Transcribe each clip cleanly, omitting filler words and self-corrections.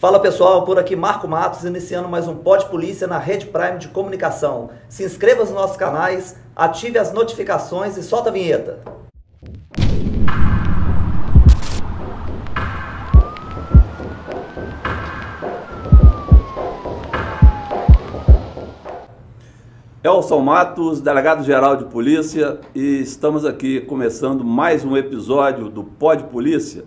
Fala pessoal, por aqui Marco Matos, iniciando mais um Pod Polícia na Rede Prime de Comunicação. Se inscreva nos nossos canais, ative as notificações e solta a vinheta. Elson Matos, delegado-geral de polícia, e estamos aqui começando mais um episódio do Pod Polícia.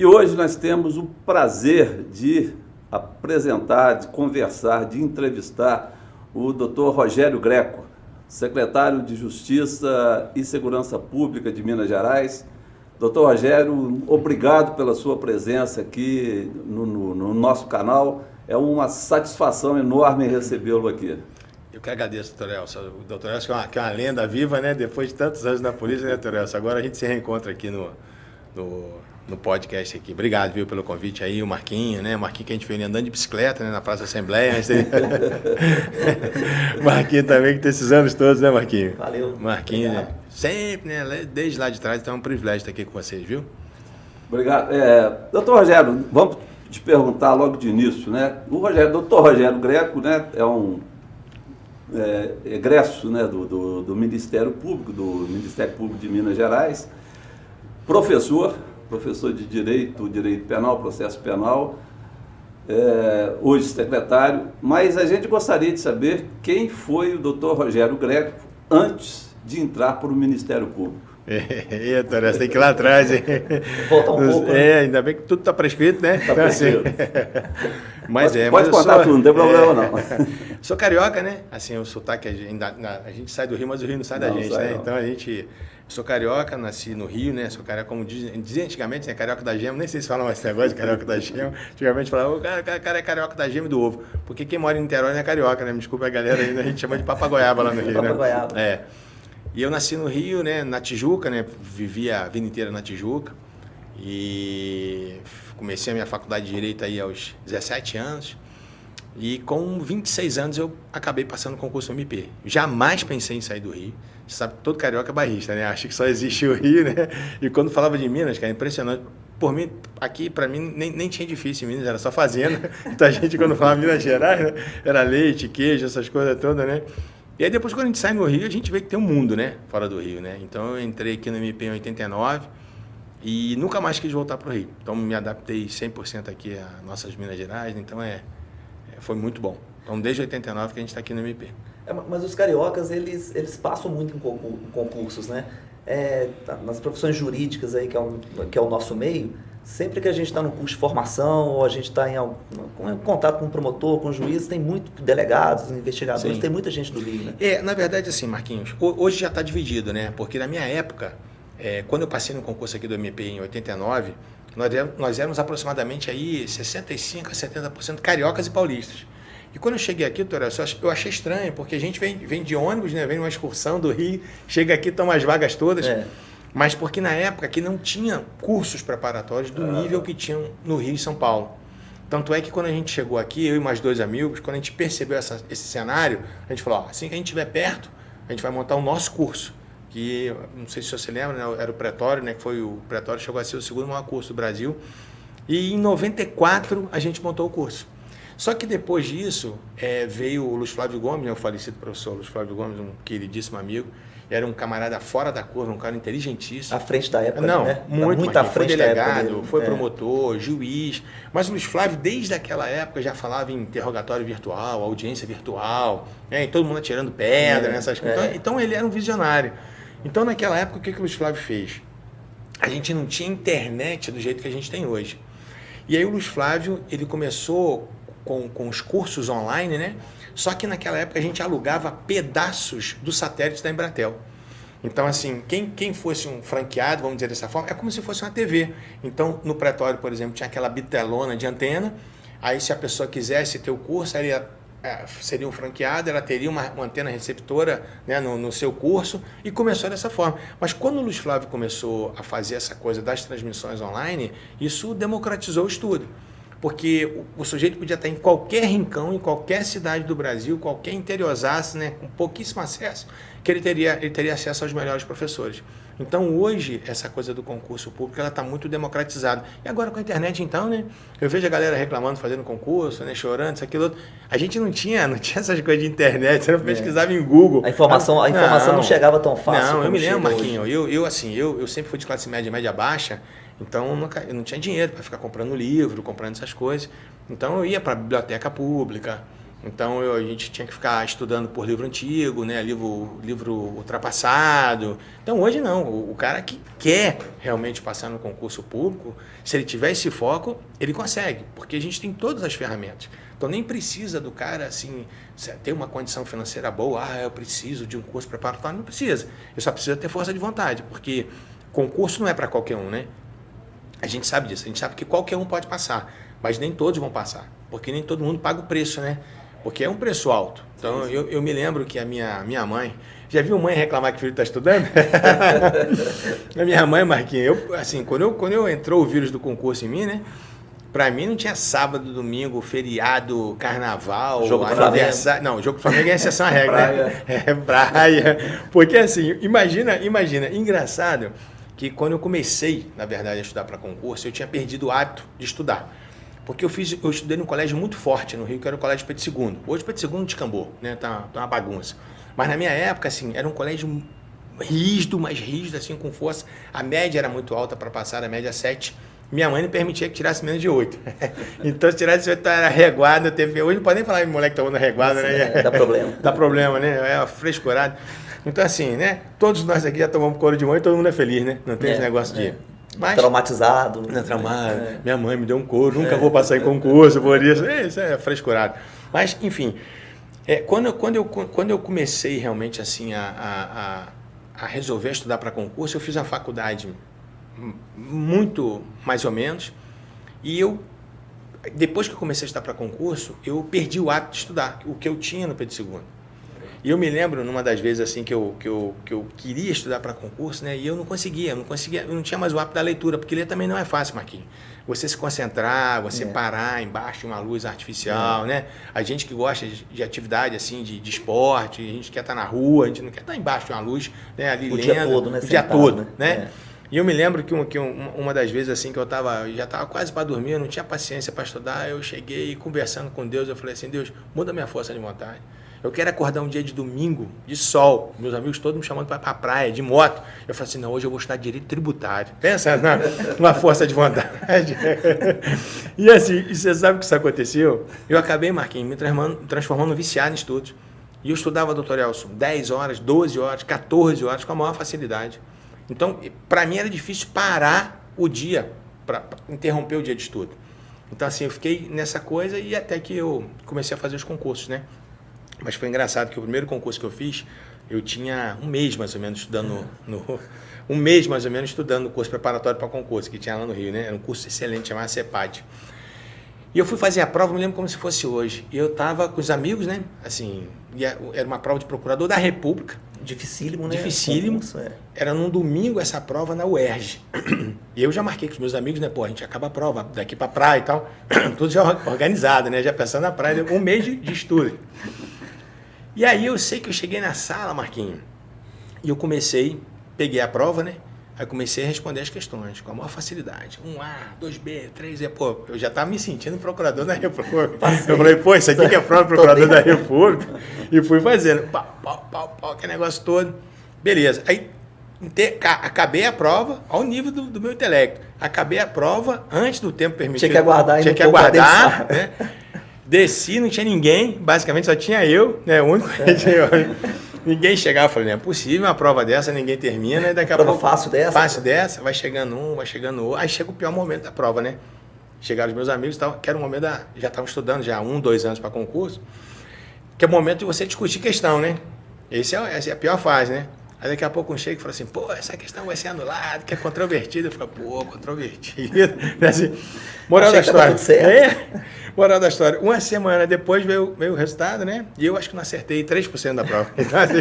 E hoje nós temos o prazer de apresentar, de conversar, de entrevistar o Dr. Rogério Greco, secretário de Justiça e Segurança Pública de Minas Gerais. Dr. Rogério, obrigado pela sua presença aqui no nosso canal. É uma satisfação enorme recebê-lo aqui. Eu que agradeço, doutor Elcio. O doutor Elcio que é uma lenda viva, né? Depois de tantos anos na polícia, né, doutor Elcio? Agora a gente se reencontra aqui no podcast aqui. Obrigado, viu, pelo convite aí, o Marquinho, né? O Marquinho que a gente veio andando de bicicleta, né, na Praça Assembleia. Marquinho também, que tem esses anos todos, né, Marquinho? Valeu. Marquinho, né? Sempre, né? Desde lá de trás, então é um privilégio estar aqui com vocês, viu? Obrigado. Doutor Rogério, vamos te perguntar logo de início, né? Doutor Rogério Greco, né, é um egresso, né, do Ministério Público, de Minas Gerais, professor de Direito Penal, Processo Penal, hoje secretário, mas a gente gostaria de saber quem foi o doutor Rogério Greco antes de entrar para o Ministério Público. Doutor, você tem que ir lá atrás, hein? Voltar um pouco. Ainda bem que tudo está prescrito, né? Está prescrito. Pode contar tudo, não tem problema não. Sou carioca, né? Assim, o sotaque, a gente sai do Rio, mas o Rio não sai da gente, né? Então sou carioca, nasci no Rio, né? Sou carioca, como dizia antigamente, né? Carioca da gema, nem sei se falam mais esse negócio de carioca da gema. Antigamente falava, o cara é carioca da gema e do ovo. Porque quem mora em Niterói não é carioca, né? Me desculpa a galera aí, a gente chama de papagoiaba lá no Rio, né? Papagoiaba. E eu nasci no Rio, né, na Tijuca, né, vivi a vida inteira na Tijuca e comecei a minha faculdade de Direito aí aos 17 anos e com 26 anos eu acabei passando no concurso MP. Jamais pensei em sair do Rio. Você sabe que todo carioca é bairrista, né? Acho que só existe o Rio, né? E quando falava de Minas, cara, é impressionante. Por mim, aqui, para mim, nem tinha difícil em Minas, era só fazenda. Muita gente, quando falava Minas Gerais, né, era leite, queijo, essas coisas todas, né? E aí depois, quando a gente sai no Rio, a gente vê que tem um mundo, né? Fora do Rio, né? Então eu entrei aqui no MP em 89 e nunca mais quis voltar para o Rio. Então me adaptei 100% aqui a nossas Minas Gerais, então foi muito bom. Então desde 89 que a gente está aqui no MP. Mas os cariocas, eles passam muito em concursos, né? Nas profissões jurídicas aí, que é o nosso meio, sempre que a gente está no curso de formação ou a gente está em contato com um promotor, com um juiz, tem muito delegados, investigadores, Sim. Tem muita gente do Rio, né? Na verdade, assim, Marquinhos, hoje já está dividido, né? Porque na minha época, quando eu passei no concurso aqui do MP em 89, nós éramos aproximadamente aí 65% a 70% cariocas e paulistas. E quando eu cheguei aqui, doutor, eu achei estranho, porque a gente vem de ônibus, né? Vem numa excursão do Rio, chega aqui, toma as vagas todas. Mas porque na época aqui não tinha cursos preparatórios do nível que tinham no Rio e São Paulo. Tanto é que quando a gente chegou aqui, eu e mais dois amigos, quando a gente percebeu esse cenário, a gente falou, assim que a gente estiver perto, a gente vai montar o nosso curso. Que, não sei se você lembra, né, era o Pretório, né, que foi o Pretório, chegou a ser o segundo maior curso do Brasil. E em 94 a gente montou o curso. Só que depois disso veio o Luiz Flávio Gomes, né, o falecido professor Luiz Flávio Gomes, um queridíssimo amigo. Era um camarada fora da curva, um cara inteligentíssimo. À frente da época, não, né? Muito à frente da época. Foi delegado, foi promotor, juiz. Mas o Luiz Flávio, desde aquela época, já falava em interrogatório virtual, audiência virtual, e todo mundo atirando pedra, nessas coisas. Então ele era um visionário. Então naquela época, o que o Luiz Flávio fez? A gente não tinha internet do jeito que a gente tem hoje. E aí o Luiz Flávio, ele começou com os cursos online, né? Só que naquela época a gente alugava pedaços do satélite da Embratel. Então, assim, quem fosse um franqueado, vamos dizer dessa forma, é como se fosse uma TV. Então, no Pretório, por exemplo, tinha aquela bitelona de antena. Aí, se a pessoa quisesse ter o curso, ela seria um franqueado, ela teria uma antena receptora, né, no seu curso, e começou dessa forma. Mas quando o Luiz Flávio começou a fazer essa coisa das transmissões online, isso democratizou o estudo. Porque o sujeito podia estar em qualquer rincão, em qualquer cidade do Brasil, qualquer interiorzaço, né, com pouquíssimo acesso, que ele teria acesso aos melhores professores. Então, hoje, essa coisa do concurso público, ela está muito democratizada. E agora com a internet, então, né? Eu vejo a galera reclamando, fazendo concurso, né? Chorando, isso, aquilo, outro. A gente não tinha essas coisas de internet, você não pesquisava em Google. A informação não chegava tão fácil. Não, eu me lembro, Marquinho, eu sempre fui de classe média eu não tinha dinheiro para ficar comprando livro, comprando essas coisas. Então, eu ia para a biblioteca pública. Então a gente tinha que ficar estudando por livro antigo, né? livro ultrapassado. Então hoje não, o cara que quer realmente passar no concurso público, se ele tiver esse foco, ele consegue, porque a gente tem todas as ferramentas. Então nem precisa do cara assim, ter uma condição financeira boa, eu preciso de um curso preparatório, não precisa. Eu só preciso ter força de vontade, porque concurso não é para qualquer um, né? A gente sabe disso, a gente sabe que qualquer um pode passar, mas nem todos vão passar, porque nem todo mundo paga o preço, né? Porque é um preço alto. Então, eu me lembro que a minha mãe... Já viu mãe reclamar que o filho está estudando? A minha mãe, Marquinhos, quando eu entrou o vírus do concurso em mim, né? Para mim não tinha sábado, domingo, feriado, carnaval, jogo aniversário. Não, o jogo do Flamengo é exceção à regra, né? É praia. Porque assim, imagina, engraçado que quando eu comecei, na verdade, a estudar para concurso, eu tinha perdido o hábito de estudar. Porque eu estudei num colégio muito forte no Rio, que era o Colégio Pedro II. Hoje o Pedro II descambou, né? Tá uma bagunça. Mas na minha época, assim, era um colégio rígido, mais rígido, assim, com força. A média era muito alta para passar, a média 7. Minha mãe não permitia que tirasse menos de 8. Então, se tirasse 8, era reguado. Hoje não pode nem falar em moleque que tá andando reguado, né? Dá problema. Dá problema, né? É frescurado. Então, assim, né? Todos nós aqui já tomamos couro de mãe e todo mundo é feliz, né? Não tem esse negócio de... Mas, traumatizado. Não é traumado. Minha mãe me deu um couro, nunca vou passar em concurso por isso. Isso é frescurado. Mas, enfim, quando eu comecei realmente assim a resolver estudar para concurso, eu fiz a faculdade muito mais ou menos. E depois que eu comecei a estudar para concurso, eu perdi o hábito de estudar, o que eu tinha no Pedro II. E eu me lembro, numa das vezes assim que eu queria estudar para concurso, né? E eu não conseguia, eu não tinha mais o hábito da leitura, porque ler também não é fácil, Marquinhos. Você se concentrar, você parar embaixo de uma luz artificial, né? A gente que gosta de atividade assim, de esporte, a gente quer estar na rua, a gente não quer estar embaixo de uma luz, né? Ali lendo, dia todo, né? O dia todo, né? E eu me lembro que uma das vezes assim que eu já estava quase para dormir, eu não tinha paciência para estudar, eu cheguei conversando com Deus, eu falei assim, Deus, muda minha força de vontade. Eu quero acordar um dia de domingo, de sol, meus amigos todos me chamando para ir para a praia, de moto. Eu falei assim, não, hoje eu vou estudar direito tributário. Pensa numa força de vontade. E assim, e você sabe que isso aconteceu? Eu acabei, Marquinhos, me transformando viciado em estudos. E eu estudava, doutor Elson, 10 horas, 12 horas, 14 horas, com a maior facilidade. Então, para mim era difícil parar o dia, para interromper o dia de estudo. Então, assim, eu fiquei nessa coisa e até que eu comecei a fazer os concursos, né? Mas foi engraçado que o primeiro concurso que eu fiz, eu tinha um mês mais ou menos estudando no curso preparatório para concurso, que tinha lá no Rio, né? Era um curso excelente, chamado CEPAD. E eu fui fazer a prova, me lembro como se fosse hoje. E eu estava com os amigos, né? Assim, era uma prova de procurador da República. Dificílimo, né? Dificílimo. Era num domingo essa prova na UERJ. E eu já marquei com os meus amigos, né? Pô, a gente acaba a prova daqui pra praia e tal. Tudo já organizado, né? Já pensando na praia, um mês de estudo. E aí eu sei que eu cheguei na sala, Marquinhos, e eu peguei a prova, né? Aí comecei a responder as questões com a maior facilidade. 1A, 2B, 3E. Pô, eu já estava me sentindo procurador da República. Eu falei, pô, isso aqui que é prova procurador da República. E fui fazendo. Pau, que negócio todo. Beleza. Aí acabei a prova ao nível do meu intelecto. Acabei a prova antes do tempo permitido. Tinha que aguardar. Tinha que aguardar, né? Desci, não tinha ninguém. Basicamente só tinha eu, né? O único que tinha eu. Ninguém chegava, eu falei, não é possível uma prova dessa, ninguém termina, e daqui a pouco... Prova fácil dessa? Fácil dessa, vai chegando um, vai chegando outro. Aí chega o pior momento da prova, né? Chegaram os meus amigos e tal, que era o momento já estavam estudando já há 1, 2 anos para concurso, que é o momento de você discutir questão, né? Essa é a pior fase, né? Aí daqui a pouco um chega e fala assim, pô, essa questão vai ser anulada, que é controvertida. Eu falo, pô, controvertida. Assim, moral da história. Moral da história. Uma semana depois veio o resultado, né? E eu acho que não acertei 3% da prova. Então, assim,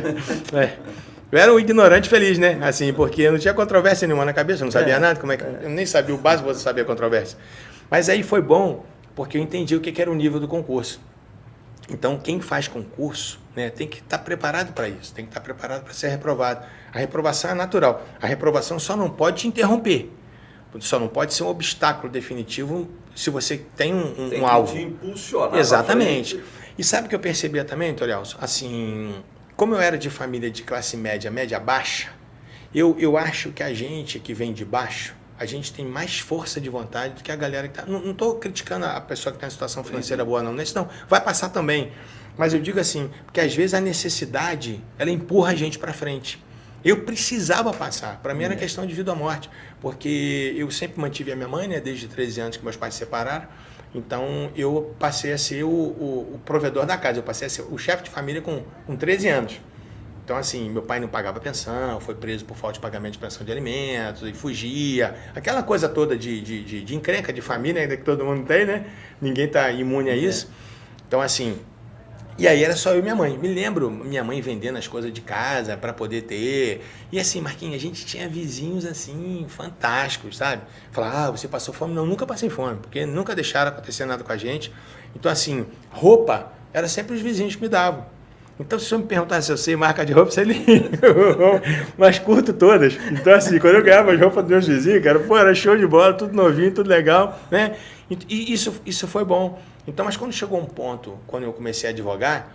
eu era um ignorante feliz, né? Assim, porque eu não tinha controvérsia nenhuma na cabeça, eu não sabia nada, eu nem sabia o básico, você sabia a controvérsia. Mas aí foi bom, porque eu entendi o que era o nível do concurso. Então, quem faz concurso, né, tem que estar preparado para isso, tem que estar preparado para ser reprovado. A reprovação é natural. A reprovação só não pode te interromper. Só não pode ser um obstáculo definitivo se você tem um alvo. Tem que te impulsionar. Exatamente. E sabe o que eu percebia também, Torielson? Assim, como eu era de família de classe média, média baixa, eu acho que a gente que vem de baixo, a gente tem mais força de vontade do que a galera que está... Não estou criticando a pessoa que está em situação financeira boa, não. Isso não, vai passar também. Mas eu digo assim, porque às vezes a necessidade, ela empurra a gente para frente. Eu precisava passar. Para mim era questão de vida ou morte. Porque eu sempre mantive a minha mãe, né, desde 13 anos que meus pais se separaram. Então eu passei a ser o provedor da casa. Eu passei a ser o chefe de família com 13 anos. Então, assim, meu pai não pagava pensão, foi preso por falta de pagamento de pensão de alimentos e fugia. Aquela coisa toda de encrenca de família, ainda que todo mundo tem, né? Ninguém está imune a isso. Então, assim... E aí era só eu e minha mãe. Me lembro minha mãe vendendo as coisas de casa para poder ter. E assim, Marquinhos, a gente tinha vizinhos assim, fantásticos, sabe? Falar, você passou fome? Não, nunca passei fome, porque nunca deixaram acontecer nada com a gente. Então, assim, roupa, era sempre os vizinhos que me davam. Então, se você me perguntar se eu sei marca de roupa, você liga. Mas curto todas. Então, assim, quando eu ganhava as roupas dos meus vizinhos, cara, pô, era show de bola, tudo novinho, tudo legal, né? E isso foi bom. Então, mas quando chegou um ponto, quando eu comecei a advogar,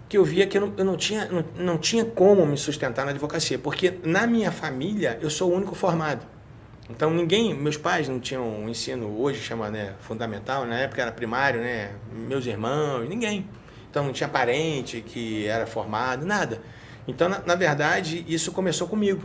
que eu via que eu não tinha como me sustentar na advocacia, porque na minha família eu sou o único formado. Então meus pais não tinham um ensino, hoje chama, né, fundamental, na época era primário, né, meus irmãos, ninguém. Então não tinha parente que era formado, nada. Então, na verdade, isso começou comigo.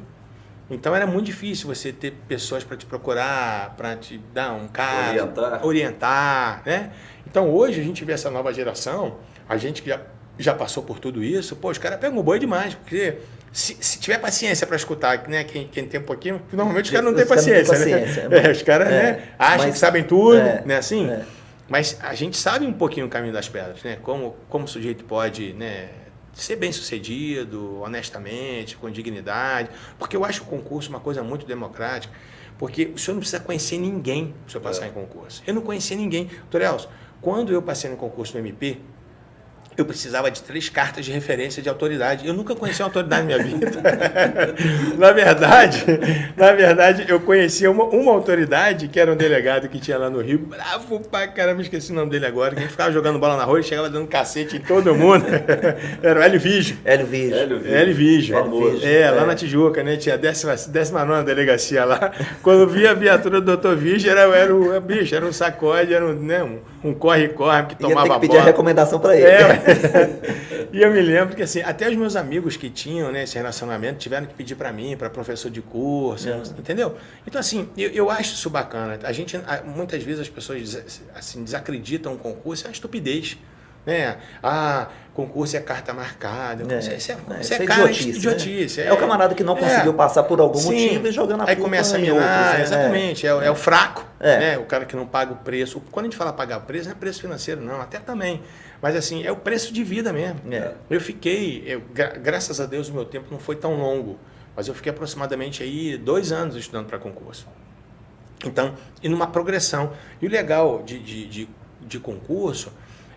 Então era muito difícil você ter pessoas para te procurar, para te dar um caso, orientar, né? Então hoje a gente vê essa nova geração, a gente que já passou por tudo isso, pô, os caras pegam o boi demais, porque se tiver paciência para escutar, né, quem tem um pouquinho, normalmente os caras não têm paciência, né? Os caras, né, acham que sabem tudo, né, assim? Mas a gente sabe um pouquinho o caminho das pedras, né? Como o sujeito pode, né, ser bem sucedido, honestamente, com dignidade, porque eu acho o concurso uma coisa muito democrática, porque o senhor não precisa conhecer ninguém para o senhor passar em concurso. Eu não conhecia ninguém. Torielson, quando eu passei no concurso do MP, eu precisava de 3 cartas de referência de autoridade. Eu nunca conheci uma autoridade na minha vida. Na verdade, eu conhecia uma autoridade, que era um delegado que tinha lá no Rio, bravo pra caramba, esqueci o nome dele agora, que a gente ficava jogando bola na rua e chegava dando cacete em todo mundo. Era o Hélio Vigio. Hélio Vigio. Lá na Tijuca, né? Tinha a 19ª delegacia lá. Quando via a viatura do Dr. Vigio, era um sacode, era um corre-corre que tomava bola. Ia ter que pedir a recomendação para ele. E eu me lembro que assim, até os meus amigos que tinham, né, esse relacionamento tiveram que pedir para mim, para professor de curso, entendeu? Então assim, eu acho isso bacana. Muitas vezes as pessoas assim, desacreditam o concurso, é uma estupidez, né? Concurso é carta marcada. Isso é cara de idiotice. Né? É o camarada que não conseguiu passar por algum motivo e jogando a culpa. Aí começa a minar, exatamente. É o fraco, né? O cara que não paga o preço. Quando a gente fala pagar o preço, não é preço financeiro, não, até também. Mas assim, é o preço de vida mesmo. Eu fiquei, graças a Deus, o meu tempo não foi tão longo, mas eu fiquei aproximadamente aí 2 anos estudando para concurso. Então, e numa progressão. E o legal de concurso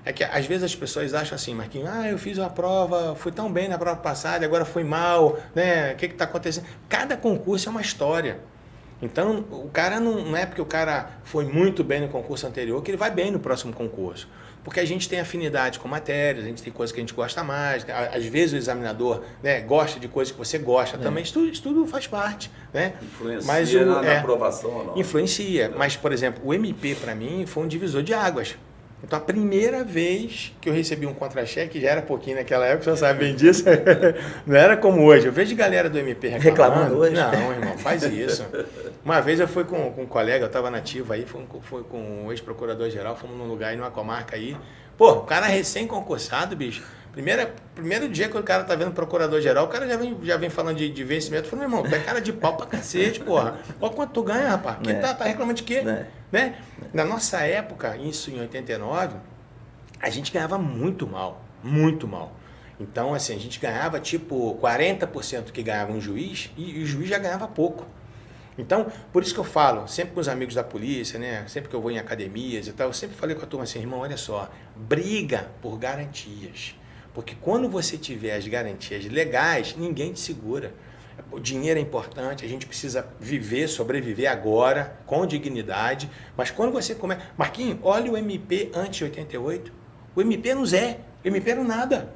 é que às vezes as pessoas acham assim, Marquinhos, eu fiz uma prova, fui tão bem na prova passada, agora fui mal, né? O que está acontecendo? Cada concurso é uma história. Então, o cara não é porque o cara foi muito bem no concurso anterior que ele vai bem no próximo concurso. Porque a gente tem afinidade com matérias, a gente tem coisas que a gente gosta mais. Às vezes o examinador, né, gosta de coisas que você gosta também. Isso tudo faz parte. Né? Influencia na aprovação ou não? Influencia. Mas, por exemplo, o MP para mim foi um divisor de águas. Então, a primeira vez que eu recebi um contra-cheque, já era pouquinho naquela época, você sabe bem disso, não era como hoje. Eu vejo galera do MP reclamando hoje. Não, irmão, faz isso. Uma vez eu fui com um colega, eu estava nativo aí, fui com o ex-procurador-geral, fomos num lugar aí, numa comarca aí. Pô, o cara recém-concursado, bicho. Primeiro dia que o cara tá vendo procurador-geral, o cara já vem falando de vencimento. Eu falei, meu irmão, tu é cara de pau pra cacete, porra. Olha quanto tu ganha, rapaz. Que tá reclamando de quê? Né? Na nossa época, isso em 89, a gente ganhava muito mal. Muito mal. Então, assim, a gente ganhava tipo 40% que ganhava um juiz e o juiz já ganhava pouco. Então, por isso que eu falo, sempre com os amigos da polícia, né? Sempre que eu vou em academias e tal, eu sempre falei com a turma assim, irmão, olha só, briga por garantias. Porque quando você tiver as garantias legais, ninguém te segura. O dinheiro é importante, a gente precisa viver, sobreviver agora, com dignidade. Mas quando você começa... Marquinhos, olha o MP antes de 88. O MP não Zé, o MP era nada.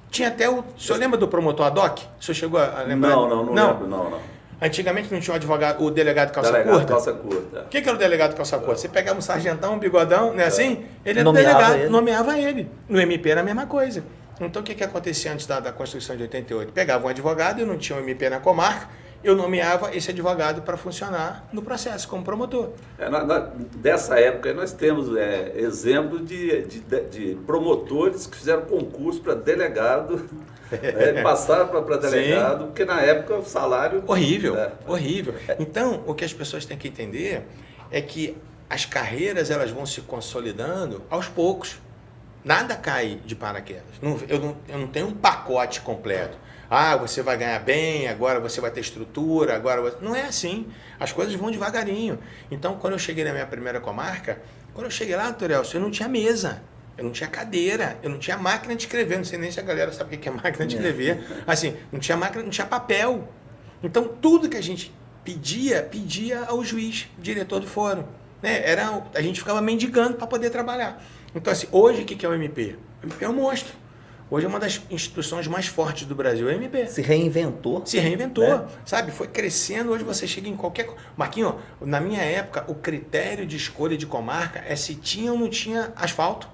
Tinha até o... O senhor lembra do promotor ad hoc? O senhor chegou a lembrar? Não lembro, não. Antigamente não tinha um advogado, o delegado calça Delegado curta? calça curta. O que era o delegado calça curta? Você pegava um sargentão, um bigodão, não é assim? Ele era o Nomeava delegado, ele. nomeava ele. No MP era a mesma coisa. Então o que acontecia antes da Constituição de 88? Pegava um advogado, eu não tinha um MP na comarca, eu nomeava esse advogado para funcionar no processo como promotor. Dessa época nós temos exemplo de promotores que fizeram concurso para delegado, passaram para delegado, porque na época o salário... Horrível. Então, o que as pessoas têm que entender é que as carreiras elas vão se consolidando aos poucos. Nada cai de paraquedas. Eu não tenho um pacote completo. Ah, você vai ganhar bem, agora você vai ter estrutura, agora... Não é assim. As coisas vão devagarinho. Então, quando eu cheguei na minha primeira comarca, quando eu cheguei lá, Dr. Elcio, eu não tinha mesa, eu não tinha cadeira, eu não tinha máquina de escrever. Não sei nem se a galera sabe o que é máquina de escrever. Assim, não tinha máquina, não tinha papel. Então, tudo que a gente pedia ao juiz, diretor do fórum. Né? A gente ficava mendigando para poder trabalhar. Então, assim, hoje o que é o MP? O MP é um monstro. Hoje é uma das instituições mais fortes do Brasil, o MP. Se reinventou. Né? Sabe? Foi crescendo, hoje você chega em qualquer... Marquinhos, na minha época, o critério de escolha de comarca é se tinha ou não tinha asfalto.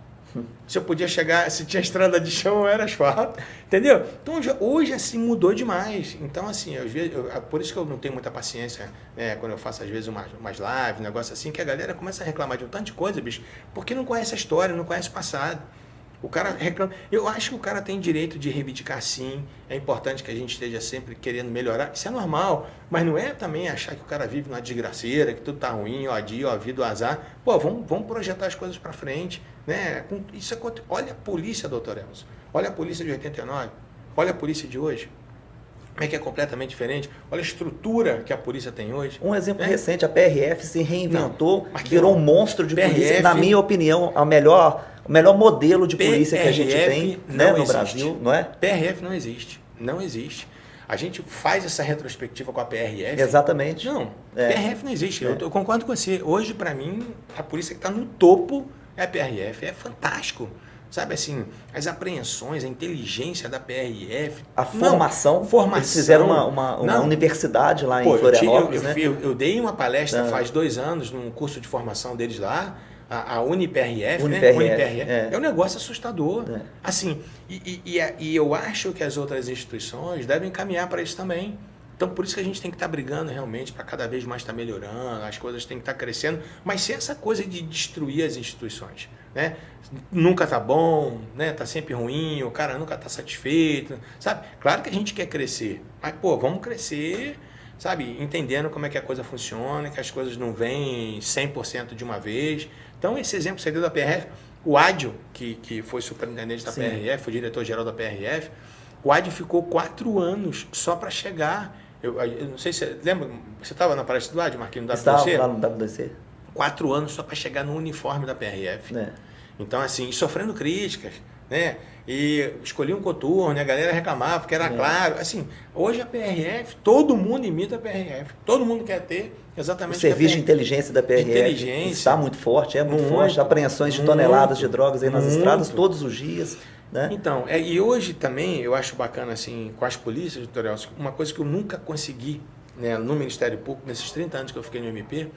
Se eu podia chegar, se tinha estrada de chão ou era asfalto, entendeu? Então, hoje assim, mudou demais. Então, assim, por isso que eu não tenho muita paciência, né, quando eu faço, às vezes, umas lives, um negócio assim, que a galera começa a reclamar de um tanto de coisa, bicho, porque não conhece a história, não conhece o passado. O cara reclama. Eu acho que o cara tem direito de reivindicar, sim. É importante que a gente esteja sempre querendo melhorar. Isso é normal. Mas não é também achar que o cara vive numa desgraceira, que tudo tá ruim, ó dia, ó vida, ó azar. Pô, vamos projetar as coisas para frente. Né? Isso olha a polícia, doutor Elcio. Olha a polícia de 89. Olha a polícia de hoje. Como é que é completamente diferente? Olha a estrutura que a polícia tem hoje. Um exemplo recente, a PRF se reinventou, virou um monstro de polícia. Na minha opinião, o melhor modelo de polícia que a gente tem, né, no Brasil, não é? PRF não existe. Não existe. A gente faz essa retrospectiva com a PRF. Exatamente. Não, PRF não existe. Eu concordo com você. Hoje, para mim, a polícia que está no topo é a PRF. É fantástico. Sabe assim, as apreensões, a inteligência da PRF. A formação. Eles fizeram uma universidade lá em Florianópolis, né? Eu dei uma palestra faz 2 anos, num curso de formação deles lá, a UniPRF, né? UniPRF. É um negócio assustador. Assim, e eu acho que as outras instituições devem caminhar para isso também. Então, por isso que a gente tem que estar brigando realmente para cada vez mais estar melhorando, as coisas têm que estar crescendo, mas sem essa coisa de destruir as instituições, né? Nunca tá bom, né? Tá sempre ruim, o cara nunca tá satisfeito, sabe? Claro que a gente quer crescer, mas, pô, vamos crescer, sabe? Entendendo como é que a coisa funciona, que as coisas não vêm 100% de uma vez. Então, esse exemplo que você deu da PRF, o Ádio, que foi superintendente da PRF, foi diretor-geral da PRF, o Ádio ficou 4 anos só para chegar. Eu não sei se você lembra, você estava na palestra do Ádio, Marquinhos, no WC? Estava lá no WC. 4 anos só para chegar no uniforme da PRF. Então, assim, sofrendo críticas, né? E escolhi um coturno, né? A galera reclamava porque era claro. Assim, hoje a PRF, todo mundo imita a PRF. Todo mundo quer ter exatamente o serviço de inteligência da PRF está muito forte, muito forte. Apreensões de toneladas de drogas aí nas estradas todos os dias. Né? Então, e hoje também eu acho bacana, assim, com as polícias, doutor Elcio, uma coisa que eu nunca consegui, né, no Ministério Público, nesses 30 anos que eu fiquei no MP,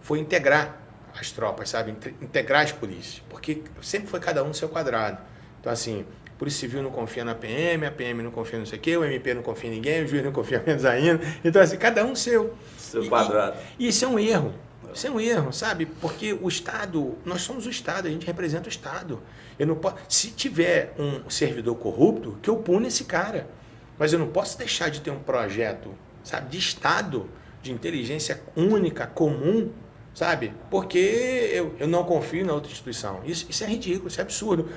foi integrar as tropas, sabe? Integrar as polícias, porque sempre foi cada um no seu quadrado. Então, assim, a Polícia Civil não confia na PM, a PM não confia no sei o quê, o MP não confia em ninguém, o juiz não confia menos ainda. Então, assim, cada um seu. Seu quadrado. E isso é um erro. Isso é um erro, sabe? Porque o Estado, nós somos o Estado, a gente representa o Estado. Eu não posso, se tiver um servidor corrupto, que eu pune esse cara. Mas eu não posso deixar de ter um projeto, sabe, de Estado, de inteligência única, comum, sabe? Porque eu não confio na outra instituição. Isso é ridículo, isso é absurdo.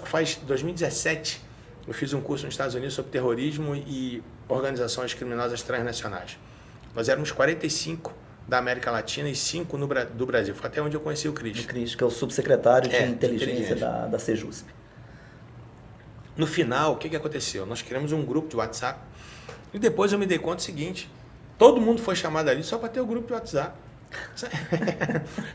Faz 2017, eu fiz um curso nos Estados Unidos sobre terrorismo e organizações criminosas transnacionais. Nós éramos 45 da América Latina e 5 do Brasil. Foi até onde eu conheci o Cris. O Cris, que é o subsecretário de de inteligência inteligência. da Sejusp. No final, o que aconteceu? Nós criamos um grupo de WhatsApp e depois eu me dei conta do seguinte, todo mundo foi chamado ali só para ter o grupo de WhatsApp.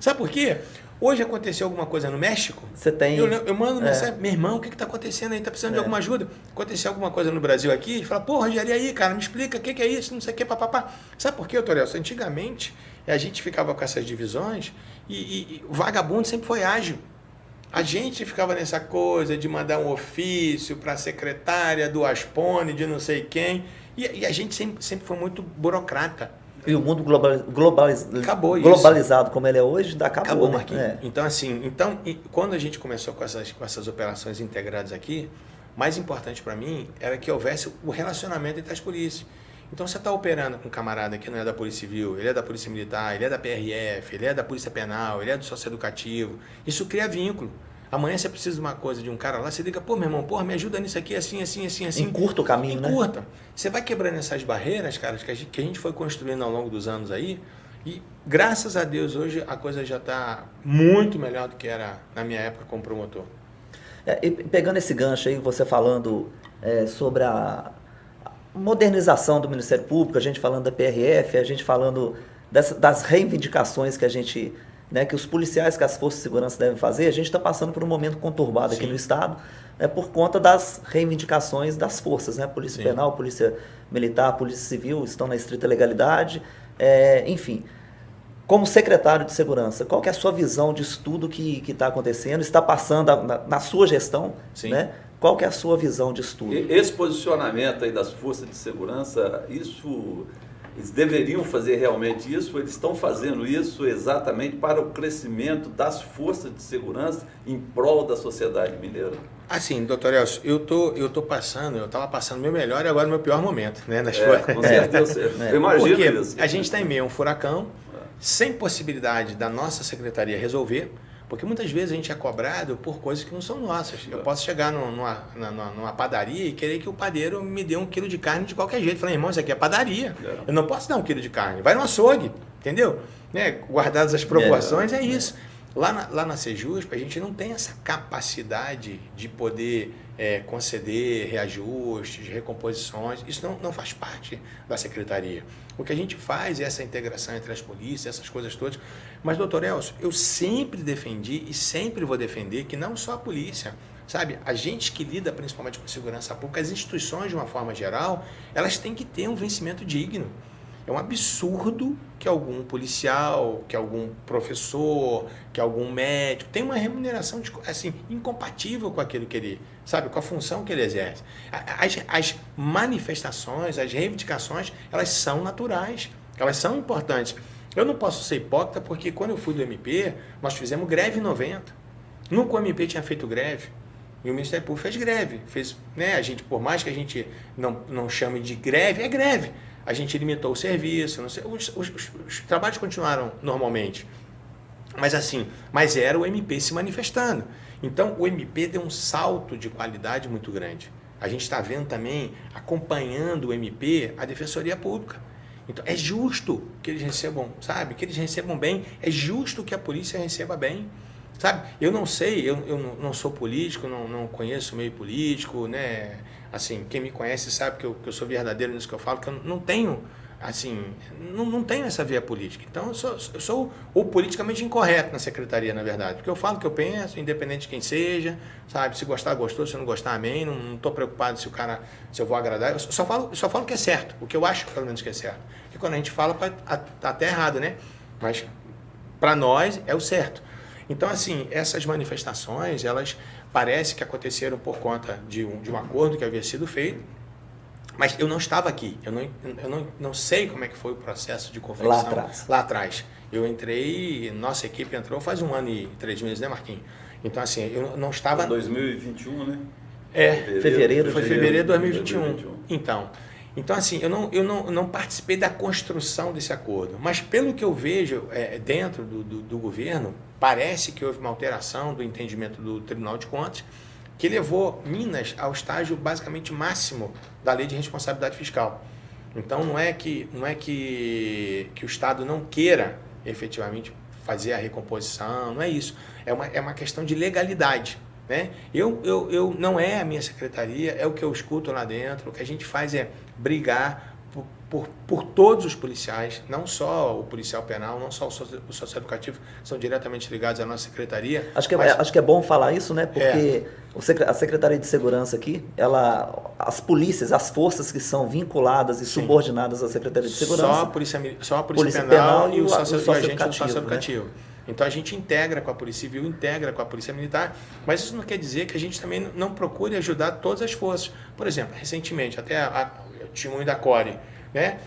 Sabe por quê? Hoje aconteceu alguma coisa no México, Você tem... eu mando mensagem, meu irmão, o que está acontecendo aí? Está precisando de alguma ajuda? Aconteceu alguma coisa no Brasil aqui? Ele fala, pô, Rogério, e aí, cara, me explica, o que é isso? Não sei o que, papapá. Sabe por quê, Torelso? Antigamente, a gente ficava com essas divisões e o vagabundo sempre foi ágil. A gente ficava nessa coisa de mandar um ofício para a secretária do Aspone, de não sei quem, e a gente sempre foi muito burocrata. E o mundo Acabou globalizado como ele é hoje, acabou, né? Marquinhos. Então, assim, quando a gente começou com essas operações integradas aqui, mais importante para mim era que houvesse o relacionamento entre as polícias. Então, você está operando com um camarada que não é da Polícia Civil, ele é da Polícia Militar, ele é da PRF, ele é da Polícia Penal, ele é do Socioeducativo. Isso cria vínculo. Amanhã você precisa de uma coisa de um cara lá, você liga, pô, meu irmão, porra, me ajuda nisso aqui, assim. Encurta o caminho, né? Encurta. Você vai quebrando essas barreiras, cara, que a gente foi construindo ao longo dos anos aí, e graças a Deus hoje a coisa já está muito melhor do que era na minha época como promotor. E pegando esse gancho aí, você falando sobre a modernização do Ministério Público, a gente falando da PRF, a gente falando das reivindicações que a gente... Né, que os policiais, que as forças de segurança devem fazer, a gente está passando por um momento conturbado aqui no Estado, né, por conta das reivindicações das forças, né? Polícia Penal, Polícia Militar, Polícia Civil estão na estrita legalidade, enfim. Como secretário de Segurança, qual que é a sua visão de estudo que está acontecendo, está passando na sua gestão, né? Qual que é a sua visão de estudo? Esse posicionamento aí das forças de segurança, eles deveriam fazer realmente isso, eles estão fazendo isso exatamente para o crescimento das forças de segurança em prol da sociedade mineira? Assim, doutor Elcio, eu estava passando o meu melhor e agora o meu pior momento, né? Com certeza, eu imagino porque isso. A gente está em meio a um furacão, sem possibilidade da nossa secretaria resolver, porque muitas vezes a gente é cobrado por coisas que não são nossas. Eu posso chegar numa padaria e querer que o padeiro me dê 1 quilo de carne de qualquer jeito. Falei, irmão, isso aqui é padaria. Eu não posso dar 1 quilo de carne. Vai no açougue, entendeu? Né? Guardadas as proporções, é isso. Lá na Sejusp, a gente não tem essa capacidade de poder conceder reajustes, recomposições. Isso não faz parte da secretaria. O que a gente faz é essa integração entre as polícias, essas coisas todas. Mas, doutor Elcio, eu sempre defendi e sempre vou defender que não só a polícia, sabe? A gente que lida principalmente com segurança pública, as instituições de uma forma geral, elas têm que ter um vencimento digno. É um absurdo que algum policial, que algum professor, que algum médico tenha uma remuneração assim, incompatível com aquilo que ele, sabe, com a função que ele exerce. As manifestações, as reivindicações, elas são naturais, elas são importantes. Eu não posso ser hipócrita porque quando eu fui do MP, nós fizemos greve em 90. Nunca o MP tinha feito greve. E o Ministério Público fez greve. Né, a gente, por mais que a gente não chame de greve, é greve. A gente limitou o serviço, não sei, os trabalhos continuaram normalmente. Mas era o MP se manifestando. Então, o MP deu um salto de qualidade muito grande. A gente está vendo também, acompanhando o MP, a Defensoria Pública. Então, é justo que eles recebam, sabe? Que eles recebam bem. É justo que a polícia receba bem. Sabe? Eu não sei, eu não sou político, não conheço o meio político, né? Assim, quem me conhece sabe que eu sou verdadeiro nisso que eu falo, que eu não tenho, assim, não tenho essa via política. Então, eu sou o politicamente incorreto na secretaria, na verdade. Porque eu falo o que eu penso, independente de quem seja, sabe? Se gostar, gostou, se não gostar, amém. Não estou preocupado se eu vou agradar. Eu só falo o que é certo, o que eu acho, pelo menos, que é certo. Porque quando a gente fala, tá até errado, né? Mas, para nós, é o certo. Então, assim, essas manifestações, elas parece que aconteceram por conta de um acordo que havia sido feito, mas eu não estava aqui, eu não sei como é que foi o processo de confecção lá atrás. Eu entrei, nossa equipe entrou faz 1 ano e 3 meses, né, Marquinhos? Então, assim, eu não estava... 2021, né? Fevereiro de 2021. Então, assim, eu não participei da construção desse acordo, mas pelo que eu vejo dentro do governo, parece que houve uma alteração do entendimento do Tribunal de Contas que levou Minas ao estágio basicamente máximo da Lei de Responsabilidade Fiscal. Então não é que o Estado não queira efetivamente fazer a recomposição, não é isso. É uma questão de legalidade. Né? Eu não é a minha secretaria, é o que eu escuto lá dentro. O que a gente faz é brigar por todos os policiais, não só o policial penal, não só o socioeducativo, que são diretamente ligados à nossa secretaria. Acho que é bom falar isso, né? Porque a Secretaria de Segurança aqui, as polícias, as forças que são vinculadas e subordinadas à Secretaria de Segurança... Só a Polícia Penal e o agente do socioeducativo. Né? Então a gente integra com a Polícia Civil, integra com a Polícia Militar, mas isso não quer dizer que a gente também não procure ajudar todas as forças. Por exemplo, recentemente, até o testemunho da CORE, né?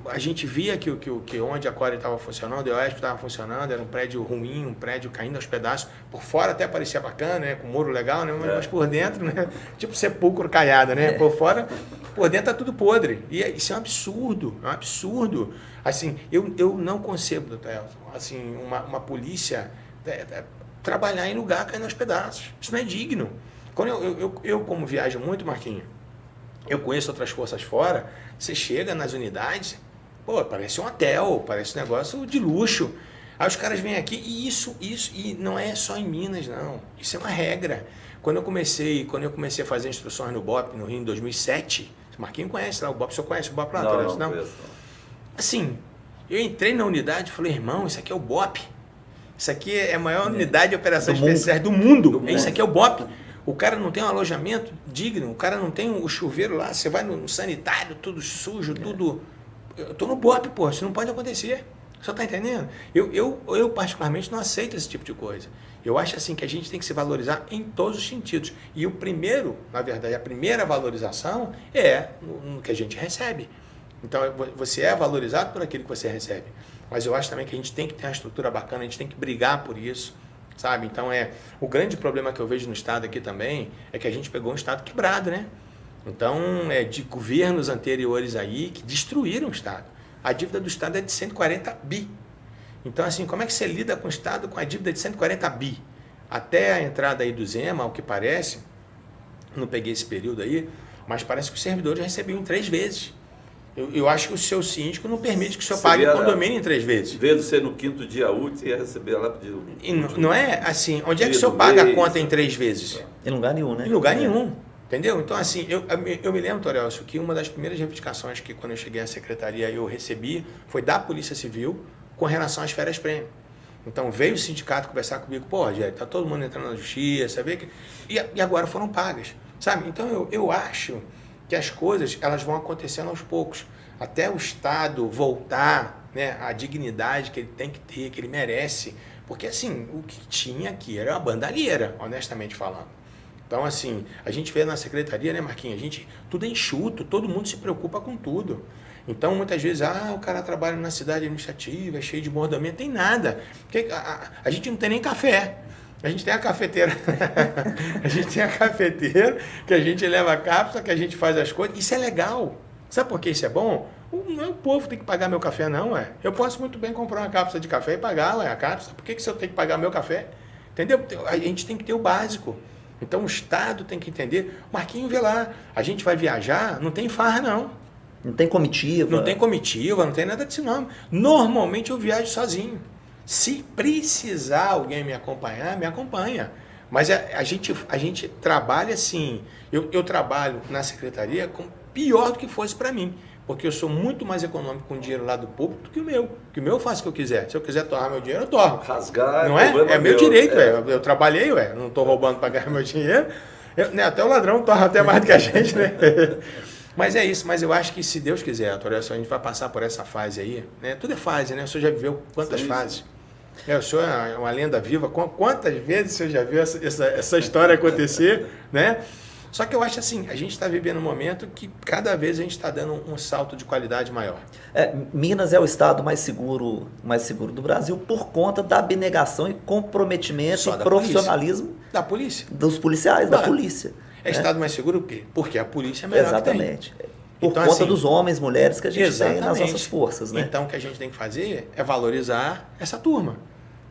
A gente via que onde a CORE estava funcionando, o OESP estava funcionando, era um prédio ruim, um prédio caindo aos pedaços. Por fora até parecia bacana, né? Com muro legal, né? Mas por dentro, né? Tipo sepulcro caiado, né? Por fora, por dentro tá tudo podre. E isso é um absurdo, é um absurdo. Assim, eu não concebo, doutor Elton, assim, uma polícia trabalhar em lugar caindo aos pedaços. Isso não é digno. Quando eu como viajo muito, Marquinhos, eu conheço outras forças fora, você chega nas unidades, pô, parece um hotel, parece um negócio de luxo. Aí os caras vêm aqui e e não é só em Minas, não. Isso é uma regra. Quando eu comecei a fazer instruções no BOP, no Rio, em 2007, o Marquinhos conhece lá, o BOP, o senhor conhece o BOP lá? Não, não conheço. Assim, eu entrei na unidade e falei, irmão, isso aqui é o BOP. Isso aqui é a maior unidade de operações especiais do mundo. Isso aqui é o BOP. O cara não tem um alojamento digno, o cara não tem o chuveiro lá, você vai no sanitário, tudo sujo, tudo... Eu tô no BOP, pô, isso não pode acontecer. Você tá entendendo? Eu particularmente não aceito esse tipo de coisa. Eu acho assim que a gente tem que se valorizar em todos os sentidos. E o primeiro, na verdade, a primeira valorização é no que a gente recebe. Então, você é valorizado por aquilo que você recebe. Mas eu acho também que a gente tem que ter uma estrutura bacana, a gente tem que brigar por isso. Sabe? Então, o grande problema que eu vejo no Estado aqui também é que a gente pegou um Estado quebrado, né? Então, de governos anteriores aí que destruíram o Estado. A dívida do Estado é de 140 bi. Então, assim, como é que você lida com o Estado com a dívida de 140 bi? Até a entrada aí do Zema, ao que parece, não peguei esse período aí, mas parece que os servidores recebiam em 3 vezes. Eu acho que o seu síndico não permite que o senhor pague o condomínio em 3 vezes. Em vez de ser no 5º dia útil, ia receber lá de não é assim, onde é que o senhor paga a conta em 3 vezes? Em lugar nenhum, né? Em lugar nenhum. Entendeu? Então, assim, eu me lembro, Torelcio, que uma das primeiras reivindicações que quando eu cheguei à secretaria eu recebi foi da Polícia Civil com relação às férias-prêmio. Então, veio o sindicato conversar comigo, pô, Rogério, tá todo mundo entrando na justiça, vê que... E agora foram pagas, sabe? Então, eu acho que as coisas elas vão acontecendo aos poucos. Até o Estado voltar, né, à dignidade que ele tem que ter, que ele merece. Porque, assim, o que tinha aqui era uma bandalheira, honestamente falando. Então, assim, a gente vê na secretaria, né, Marquinhos? Tudo é enxuto, todo mundo se preocupa com tudo. Então, muitas vezes, o cara trabalha na cidade administrativa, é cheio de mordomento, tem nada. Porque a gente não tem nem café. A gente tem a cafeteira. A gente tem a cafeteira, que a gente leva a cápsula, que a gente faz as coisas. Isso é legal. Sabe por que isso é bom? Não é o povo que tem que pagar meu café, não, ué. Eu posso muito bem comprar uma cápsula de café e pagar, a cápsula. Por que eu tenho que pagar meu café? Entendeu? A gente tem que ter o básico. Então o Estado tem que entender. Marquinhos, vê lá, a gente vai viajar, não tem farra, não. Não tem comitiva. Não tem comitiva, não tem nada disso, não. Normalmente eu viajo sozinho. Se precisar alguém me acompanhar, me acompanha. Mas a gente trabalha assim. Eu trabalho na secretaria pior do que fosse para mim. Porque eu sou muito mais econômico com o dinheiro lá do público do que o meu. Porque o meu eu faço o que eu quiser. Se eu quiser torrar meu dinheiro, eu torro. Rasgar, não é? É meu direito, eu trabalhei, não estou roubando para ganhar meu dinheiro. Até o ladrão torra até mais do que a gente, né? Mas é isso, mas eu acho que se Deus quiser, a gente vai passar por essa fase aí, né? Tudo é fase, né? O senhor já viveu quantas fases? O senhor é uma lenda viva. Quantas vezes o senhor já viu essa história acontecer, né? Só que eu acho assim, a gente está vivendo um momento que cada vez a gente está dando um salto de qualidade maior. Minas é o estado mais seguro do Brasil por conta da abnegação e comprometimento e profissionalismo da polícia. Dos policiais, da polícia. É estado mais seguro por quê? Porque a polícia é melhor. Exatamente. Que tem. Por então, conta assim, dos homens, mulheres que a gente tem nas nossas forças, né? Então o que a gente tem que fazer é valorizar essa turma.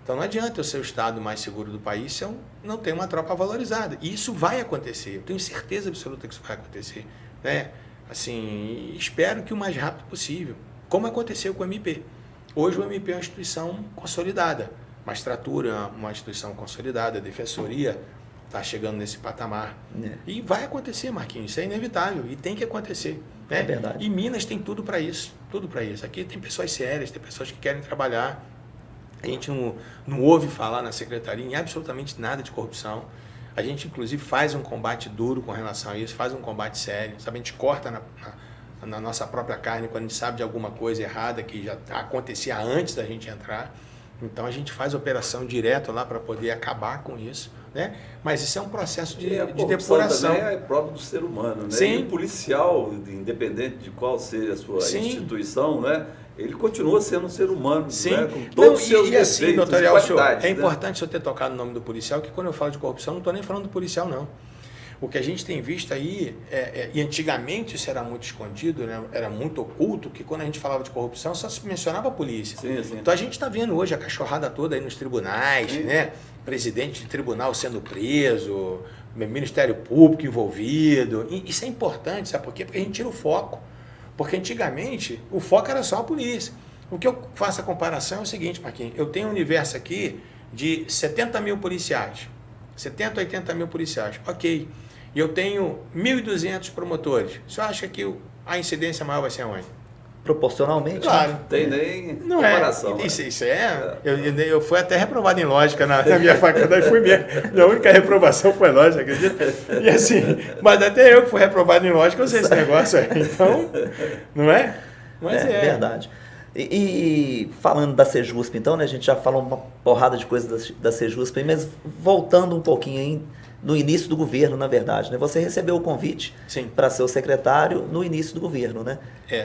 Então não adianta eu ser o estado mais seguro do país se eu não tenho uma tropa valorizada. E isso vai acontecer. Eu tenho certeza absoluta que isso vai acontecer. Né? assim, espero que o mais rápido possível, como aconteceu com o MP. Hoje o MP é uma instituição consolidada, magistratura, uma instituição consolidada, a defensoria está chegando nesse patamar. E vai acontecer, Marquinhos, isso é inevitável e tem que acontecer. Né? É verdade. E Minas tem tudo para isso, tudo para isso. Aqui tem pessoas sérias, tem pessoas que querem trabalhar. A gente não ouve falar na secretaria em absolutamente nada de corrupção. A gente, inclusive, faz um combate duro com relação a isso, faz um combate sério. Sabe? A gente corta na nossa própria carne quando a gente sabe de alguma coisa errada que já acontecia antes da gente entrar. Então, a gente faz operação direto lá para poder acabar com isso. Né? Mas isso é um processo de depuração. Também é próprio do ser humano. Né? Sim. E o policial, independente de qual seja a sua Sim. instituição, né? Ele continua sendo um ser humano, Sim. né? Com todos os seus e assim, defeitos doutor e Elcio, qualidades. é né? importante o senhor ter tocado no nome do policial, que quando eu falo de corrupção, não estou nem falando do policial, não. O que a gente tem visto aí, e antigamente isso era muito escondido, né? Era muito oculto, que quando a gente falava de corrupção só se mencionava a polícia. Sim, sim. Então a gente está vendo hoje a cachorrada toda aí nos tribunais, né? Presidente de tribunal sendo preso, Ministério Público envolvido. E isso é importante, sabe por quê? Porque a gente tira o foco. Porque antigamente o foco era só a polícia. O que eu faço a comparação é o seguinte, Marquinhos, eu tenho um universo aqui de 70 mil policiais, 70, 80 mil policiais, ok. E eu tenho 1.200 promotores. Você acha que a incidência maior vai ser aonde? Proporcionalmente? Claro. Não tem nem Não comparação. é. né? Isso é. Eu fui até reprovado em lógica na minha faculdade, fui mesmo. Minha única reprovação foi lógica, acredita? E assim, mas até eu que fui reprovado em lógica, eu sei esse negócio aí. Então, não é? Mas é. Verdade. E falando da Sejusp, então, né, a gente já falou uma porrada de coisas da Sejusp, mas voltando um pouquinho aí, no início do governo, na verdade, né? Você recebeu o convite para ser o secretário no início do governo, né?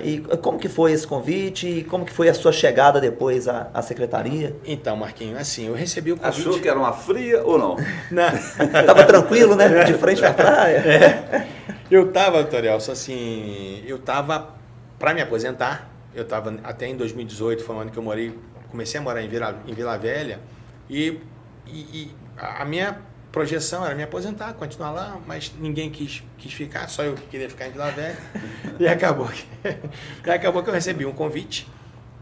E como que foi esse convite e como que foi a sua chegada depois à secretaria? Então, Marquinhos, assim, eu recebi o convite... Achou que era uma fria ou não? Não. Estava tranquilo, né? De frente para a praia? Eu estava, doutor Elcio, assim, eu estava para me aposentar. Eu estava até em 2018, foi um ano que eu comecei a morar em Vila Velha, e a minha projeção era me aposentar, continuar lá, mas ninguém quis ficar, só eu que queria ficar em Vila Velha, e acabou que eu recebi um convite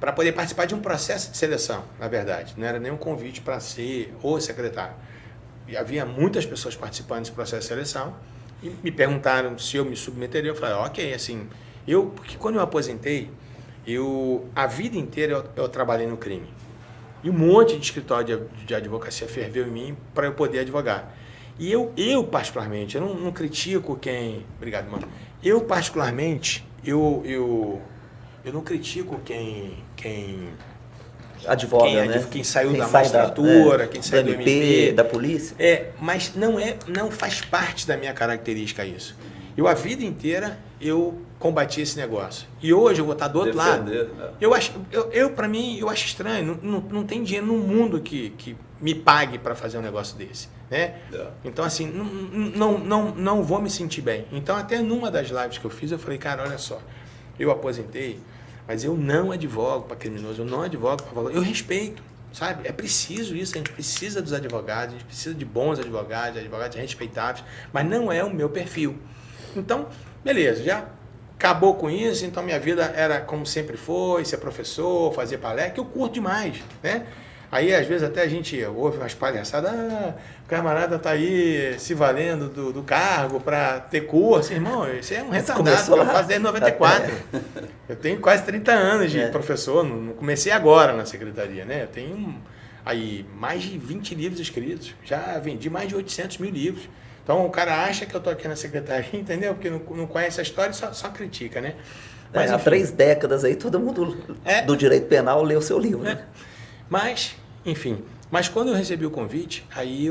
para poder participar de um processo de seleção, na verdade, não era nenhum convite para ser o secretário. E havia muitas pessoas participando desse processo de seleção, e me perguntaram se eu me submeteria, eu falei, ok, assim, porque quando eu aposentei, a vida inteira eu trabalhei no crime. E um monte de escritório de advocacia ferveu em mim para eu poder advogar. E eu particularmente, eu não critico quem... Obrigado, mano. Eu, particularmente, eu não critico quem advoga, né? Quem saiu da magistratura, quem saiu do MP, da polícia. Mas não faz parte da minha característica isso. A vida inteira, eu combati esse negócio. E hoje eu vou estar do outro lado. Para mim, eu acho estranho. Não tem dinheiro no mundo que me pague para fazer um negócio desse. Né? Então, assim, não vou me sentir bem. Então, até numa das lives que eu fiz, eu falei, cara, olha só, eu aposentei, mas eu não advogo para criminoso, eu não advogo para valor. Eu respeito, sabe? É preciso isso, a gente precisa dos advogados, a gente precisa de bons advogados respeitáveis, mas não é o meu perfil. Então, beleza, já acabou com isso, então minha vida era como sempre foi, ser professor, fazer palestra, que eu curto demais, né? Aí, às vezes, até a gente ouve umas palhaçadas, o camarada tá aí se valendo do cargo para ter curso. Irmão, isso é um retardado, eu faço desde 94. Eu tenho quase 30 anos de professor, não comecei agora na secretaria, né? Eu tenho aí mais de 20 livros escritos, já vendi mais de 800 mil livros. Então, o cara acha que eu tô aqui na secretaria, entendeu? Porque não conhece a história e só critica, né? Mas, há 3 décadas aí, todo mundo do direito penal lê o seu livro, né? Mas, enfim, quando eu recebi o convite, aí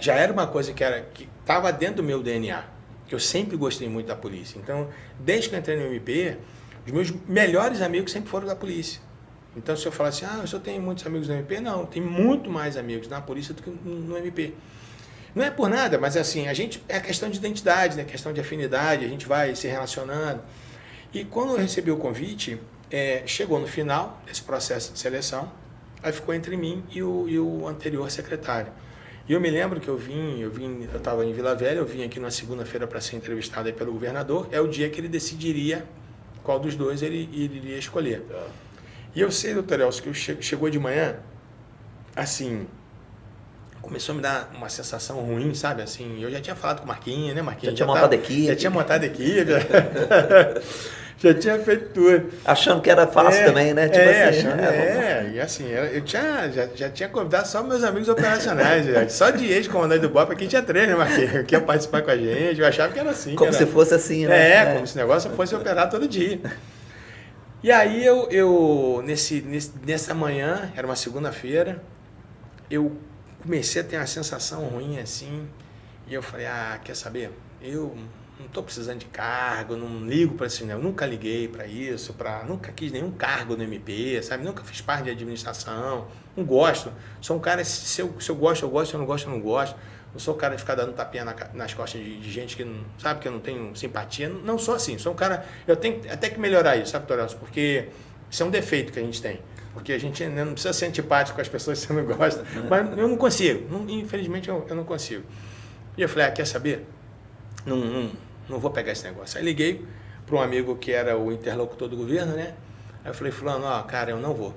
já era uma coisa que estava dentro do meu DNA, que eu sempre gostei muito da polícia. Então, desde que eu entrei no MP, os meus melhores amigos sempre foram da polícia. Então, se eu falar assim, eu só tenho muitos amigos no MP, não, tem muito mais amigos na polícia do que no MP. Não é por nada, mas assim, é questão de identidade, né? Questão de afinidade, a gente vai se relacionando. E quando eu recebi o convite, chegou no final desse processo de seleção, aí ficou entre mim e o anterior secretário. E eu me lembro que eu estava em Vila Velha, eu vim aqui na segunda-feira para ser entrevistado aí pelo governador, é o dia que ele decidiria qual dos dois ele iria escolher. E eu sei, doutor Elcio, que chegou de manhã, assim, começou a me dar uma sensação ruim, sabe? Assim, eu já tinha falado com o Marquinhos, né, Marquinhos? Já tinha montado a equipe. Já tinha montado a equipe, já tinha feito tudo. Achando que era fácil também, né? Tipo E assim, eu já tinha convidado só meus amigos operacionais, só de ex-comandante do BOP, aqui tinha 3, né, Marquinhos? Que ia participar com a gente, eu achava que era assim. Como se fosse assim, né? Como se o negócio fosse operar todo dia. E aí nessa manhã, era uma segunda-feira, eu comecei a ter uma sensação ruim assim, e eu falei, quer saber? Eu não estou precisando de cargo, não ligo para isso, eu nunca liguei para isso, nunca quis nenhum cargo no MP, sabe? Nunca fiz parte de administração, não gosto. Sou um cara, se eu gosto, eu gosto, se eu não gosto, eu não gosto. Não sou o cara de ficar dando tapinha nas costas de gente que não sabe, que eu não tenho simpatia. Não sou assim, sou um cara, eu tenho até que melhorar isso, sabe, Torelso? Porque isso é um defeito que a gente tem. Porque a gente não precisa ser antipático com as pessoas que você não gosta, mas eu não consigo, infelizmente eu não consigo. E eu falei, quer saber? Não vou pegar esse negócio. Aí liguei para um amigo que era o interlocutor do governo, né? Aí eu falei, fulano, cara, eu não vou.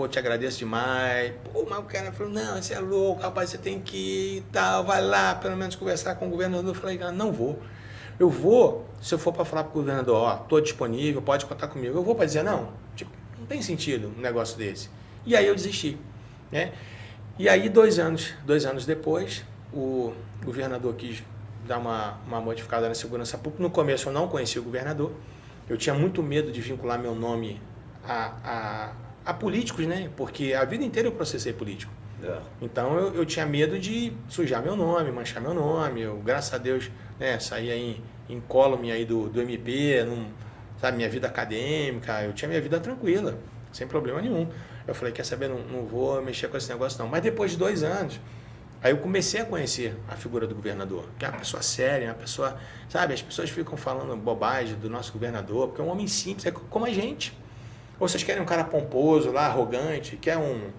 Te agradeço demais. Mas o cara falou, não, você é louco, rapaz, você tem que ir e tal, vai lá, pelo menos conversar com o governador. Eu falei, não vou. Eu vou, se eu for para falar para o governador, estou disponível, pode contar comigo. Eu vou para dizer, não, tipo, não tem sentido um negócio desse. E aí eu desisti, né? E aí, 2 anos depois, o governador quis dar uma modificada na segurança pública. No começo eu não conhecia o governador, eu tinha muito medo de vincular meu nome a políticos, né? Porque a vida inteira eu processei político. Então eu tinha medo de sujar meu nome, manchar meu nome. Eu, graças a Deus, né, saí aí incólume aí do MP, sabe, minha vida acadêmica, eu tinha minha vida tranquila, sem problema nenhum. Eu falei, quer saber, não vou mexer com esse negócio não. Mas depois de 2 anos, aí eu comecei a conhecer a figura do governador, que é uma pessoa séria, uma pessoa, sabe, as pessoas ficam falando bobagem do nosso governador, porque é um homem simples, é como a gente. Ou vocês querem um cara pomposo lá, arrogante, quer um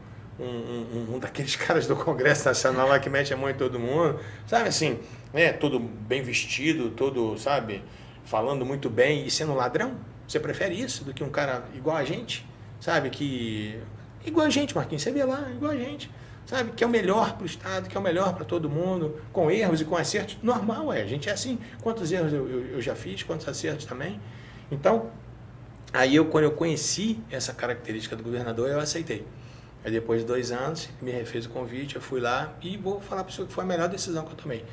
daqueles caras do Congresso Nacional lá que mete a mão em todo mundo, sabe, assim, né, todo bem vestido, todo, sabe, falando muito bem e sendo ladrão? Você prefere isso do que um cara igual a gente, sabe, que... Igual a gente, Marquinhos, você vê lá, igual a gente. Sabe, que é o melhor para o Estado, que é o melhor para todo mundo, com erros e com acertos. Normal, a gente é assim. Quantos erros eu já fiz, quantos acertos também. Então, aí quando eu conheci essa característica do governador, eu aceitei. Aí depois de 2 anos, me refez o convite, eu fui lá e vou falar para o senhor que foi a melhor decisão que eu tomei.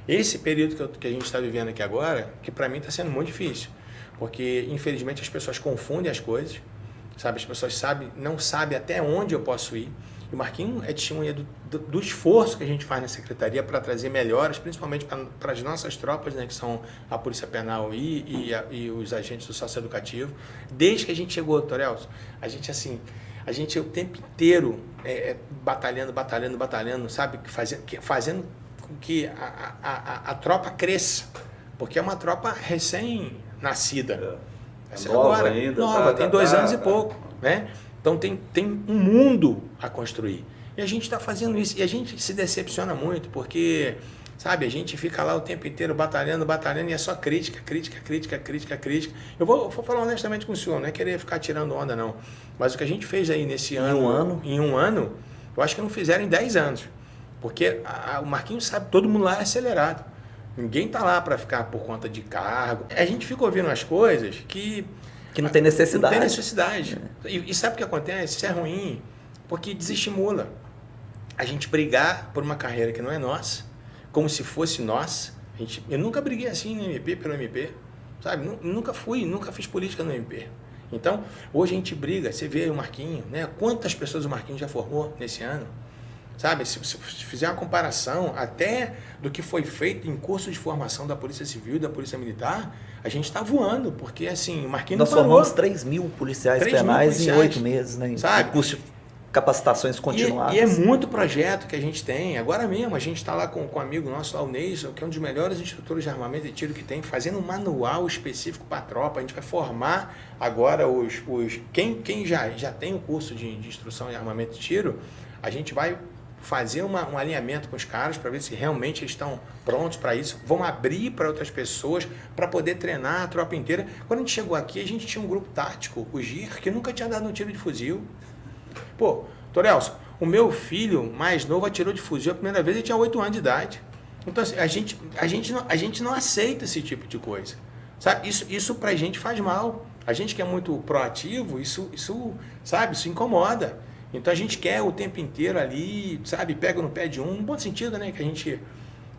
Esse período que a gente está vivendo aqui agora, que para mim está sendo muito difícil, porque infelizmente as pessoas confundem as coisas, sabe? As pessoas não sabem até onde eu posso ir. O Marquinhos é testemunha do esforço que a gente faz na Secretaria para trazer melhoras, principalmente para as nossas tropas, né, que são a Polícia Penal e os agentes do socioeducativo. Desde que a gente chegou, doutor Elcio, a gente o tempo inteiro batalhando, sabe? Fazendo com que a tropa cresça, porque é uma tropa recém-nascida. Nova ainda. Nova, tem 2 anos e pouco, né? Então tem um mundo a construir. E a gente está fazendo isso. E a gente se decepciona muito, porque, sabe, a gente fica lá o tempo inteiro batalhando, e é só crítica. Eu vou falar honestamente com o senhor, não é querer ficar tirando onda, não. Mas o que a gente fez aí nesse ano, em um ano, eu acho que não fizeram em 10 anos. Porque o Marquinhos sabe, todo mundo lá é acelerado. Ninguém está lá para ficar por conta de cargo. A gente fica ouvindo as coisas que não tem necessidade. Não tem necessidade. E sabe o que acontece? Isso é ruim, porque desestimula a gente brigar por uma carreira que não é nossa, como se fosse nossa. Eu nunca briguei assim no MP, pelo MP, sabe? Nunca fiz política no MP. Então, hoje a gente briga, você vê o Marquinhos, né? Quantas pessoas o Marquinhos já formou nesse ano? Sabe, se fizer uma comparação até do que foi feito em curso de formação da Polícia Civil e da Polícia Militar, a gente está voando, porque assim, o Marquinhos Nós formamos 3.000 policiais penais em 8 meses, né? Sabe? Curso de capacitações continuadas. E é muito projeto que a gente tem. Agora mesmo, a gente está lá com um amigo nosso, lá, o Neison, que é um dos melhores instrutores de armamento e tiro que tem, fazendo um manual específico para a tropa. A gente vai formar agora quem já tem o curso de instrução em armamento e tiro, a gente vai fazer um alinhamento com os caras para ver se realmente eles estão prontos para isso. Vamos abrir para outras pessoas para poder treinar a tropa inteira. Quando a gente chegou aqui, a gente tinha um grupo tático, o GIR, que nunca tinha dado um tiro de fuzil. Pô, Torelson, o meu filho mais novo atirou de fuzil a primeira vez, ele tinha 8 anos de idade. Então, assim, a gente não aceita esse tipo de coisa. Sabe? Isso pra gente faz mal. A gente que é muito proativo, isso incomoda. Então a gente quer o tempo inteiro ali, sabe, pega no pé de um, no bom sentido, né? Que a gente.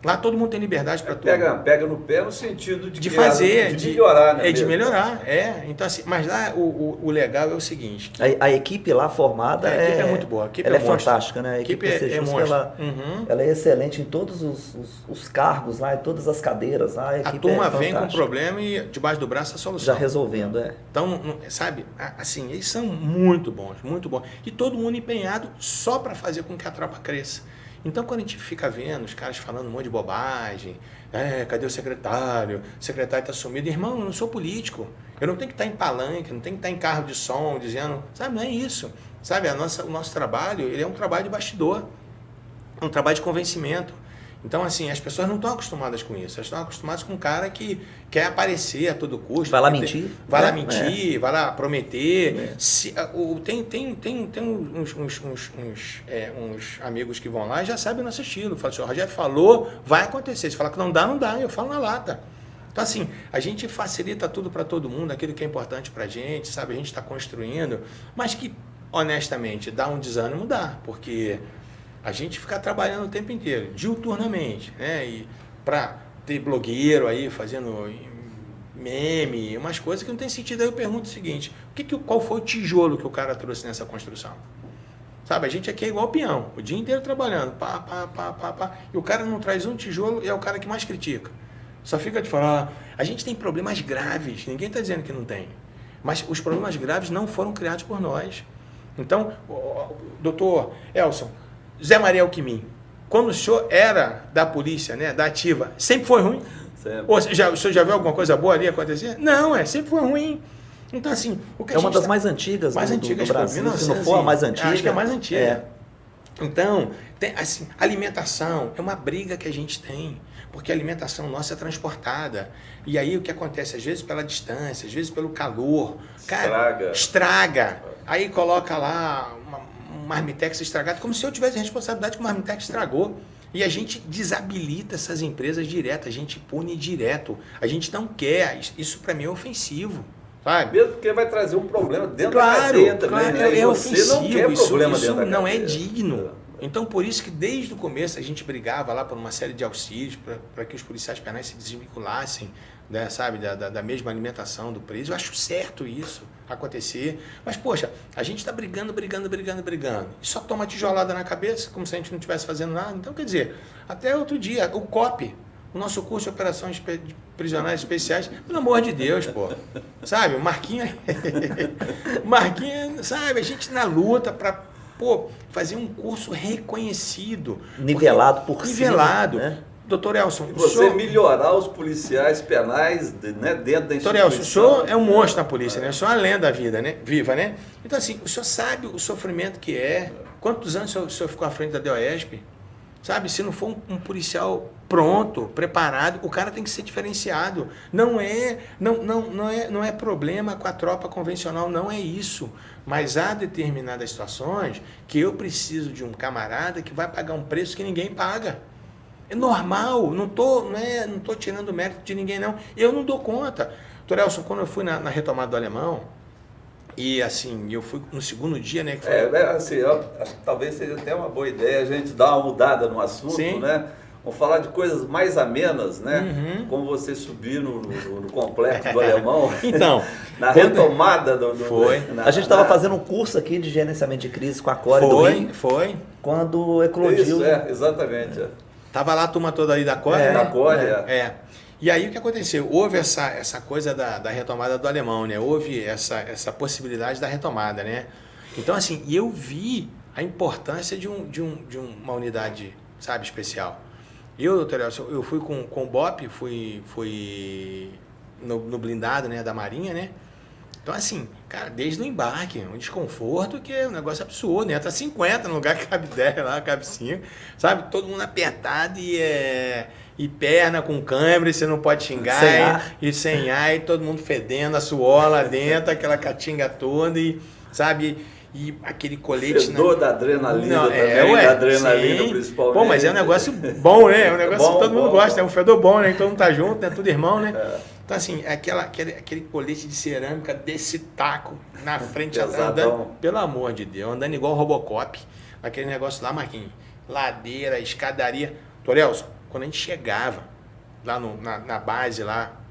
Lá todo mundo tem liberdade para tudo. Pega no pé no sentido de fazer, de melhorar, né? De melhorar, Então, assim, mas lá o legal é o seguinte. A equipe lá formada a equipe é muito boa. A equipe ela é monstro. fantástica, né? A equipe é monstro. Ela é excelente em todos os cargos lá, em todas as cadeiras lá. A turma vem com um problema e debaixo do braço a solução. Já resolvendo, Então, sabe, assim, eles são muito bons, muito bons. E todo mundo empenhado só para fazer com que a tropa cresça. Então, quando a gente fica vendo os caras falando um monte de bobagem, cadê o secretário? O secretário está sumido. Irmão, eu não sou político. Eu não tenho que estar em palanque, não tenho que estar em carro de som, dizendo... Sabe, não é isso. Sabe, o nosso trabalho, ele é um trabalho de bastidor. É um trabalho de convencimento. Então, assim, as pessoas não estão acostumadas com isso. Elas estão acostumadas com um cara que quer aparecer a todo custo. Vai lá mentir. Vai lá mentir, vai lá prometer. Tem uns amigos que vão lá e já sabem o nosso estilo. Falam assim, o Rogério falou, vai acontecer. Se falar que não dá, não dá. Eu falo na lata. Então, assim, a gente facilita tudo para todo mundo, aquilo que é importante para a gente, sabe? A gente está construindo, mas que, honestamente, dá um desânimo, dá. Porque... a gente fica trabalhando o tempo inteiro, diuturnamente, né? E para ter blogueiro aí fazendo meme, umas coisas que não tem sentido. Aí eu pergunto o seguinte, qual foi o tijolo que o cara trouxe nessa construção? Sabe, a gente aqui é igual peão, o dia inteiro trabalhando, e o cara não traz um tijolo e é o cara que mais critica. Só fica de falar, a gente tem problemas graves, ninguém está dizendo que não tem, mas os problemas graves não foram criados por nós. Então, doutor Elson, Zé Maria Alquimim, quando o senhor era da polícia, né, da ativa, sempre foi ruim? Sempre. Ou, o senhor já viu alguma coisa boa ali acontecer? Não, sempre foi ruim. Então, assim... o que é uma das mais antigas do Brasil, se não for a mais antiga. Acho que é a mais antiga. Então, assim, alimentação é uma briga que a gente tem, porque a alimentação nossa é transportada. E aí o que acontece? Às vezes pela distância, às vezes pelo calor. Cara, estraga. Aí coloca lá... marmitex estragado, como se eu tivesse a responsabilidade que o marmitex estragou. E a gente desabilita essas empresas direto, a gente pune direto. A gente não quer, isso para mim é ofensivo. Sabe? Mesmo porque vai trazer um problema dentro da cadeia também. Claro, né? é ofensivo, não quer problema isso dentro da não cadeia. é digno. Então, por isso que desde o começo a gente brigava lá por uma série de auxílios para que os policiais penais se desvinculassem, né, sabe, da mesma alimentação do preso. Eu acho certo isso acontecer. Mas, poxa, a gente está brigando. E só toma tijolada na cabeça, como se a gente não estivesse fazendo nada. Então, quer dizer, até outro dia, o COP, o nosso curso de operações prisionais especiais, pelo amor de Deus, pô. Sabe, o Marquinhos, sabe, a gente na luta para... fazer um curso reconhecido. Nivelado por cima. Nivelado. Né? Doutor Elson, você melhorar os policiais penais, né, dentro da instituição. Doutor Elson, o senhor é um monstro na polícia, né? O senhor é uma lenda viva, né? Então, assim, o senhor sabe o sofrimento que é. Quantos anos o senhor ficou à frente da DOESP? Sabe, se não for um policial pronto, preparado, o cara tem que ser diferenciado. Não é problema com a tropa convencional, não é isso. Mas há determinadas situações que eu preciso de um camarada que vai pagar um preço que ninguém paga. É normal, não tô tirando o mérito de ninguém, não. Eu não dou conta. Doutor Elson, quando eu fui na retomada do Alemão, e assim, eu fui no segundo dia, né? Que foi... assim, acho que talvez seja até uma boa ideia a gente dar uma mudada no assunto, Sim. né? Vamos falar de coisas mais amenas, né? Como você subir no complexo do Alemão. Então, na retomada do... Foi. A gente estava fazendo um curso aqui de gerenciamento de crise com a Core do Rio. Foi. Quando eclodiu... Isso, exatamente. Tava lá a turma toda ali da Core, né? Da Core, E aí o que aconteceu? Houve essa coisa da retomada do Alemão, né? Houve essa possibilidade da retomada, né? Então, assim, eu vi a importância de uma unidade, sabe, especial. Doutor Elson, eu fui com o BOP, fui no blindado, né, da Marinha, né? Então, assim, cara, desde o embarque, um desconforto que é um negócio absurdo. Entra 50 no lugar que cabe 10, lá cabe 5, sabe? Todo mundo apertado e perna com câmera, e você não pode xingar. Sem ar. E sem ar, e todo mundo fedendo, a suor lá dentro, aquela catinga toda, e, sabe? E aquele colete... Fedor da adrenalina Não, também, ué, da adrenalina sim. principalmente. Pô, mas é um negócio bom, né? É um negócio que todo mundo gosta, é um fedor bom, né? Todo mundo tá junto, né? Tudo irmão, né? Então, assim, é aquele colete de cerâmica desse taco na frente, andando, pelo amor de Deus, andando igual o Robocop, aquele negócio lá, Marquinhos, ladeira, escadaria. Torelson, quando a gente chegava lá na base lá,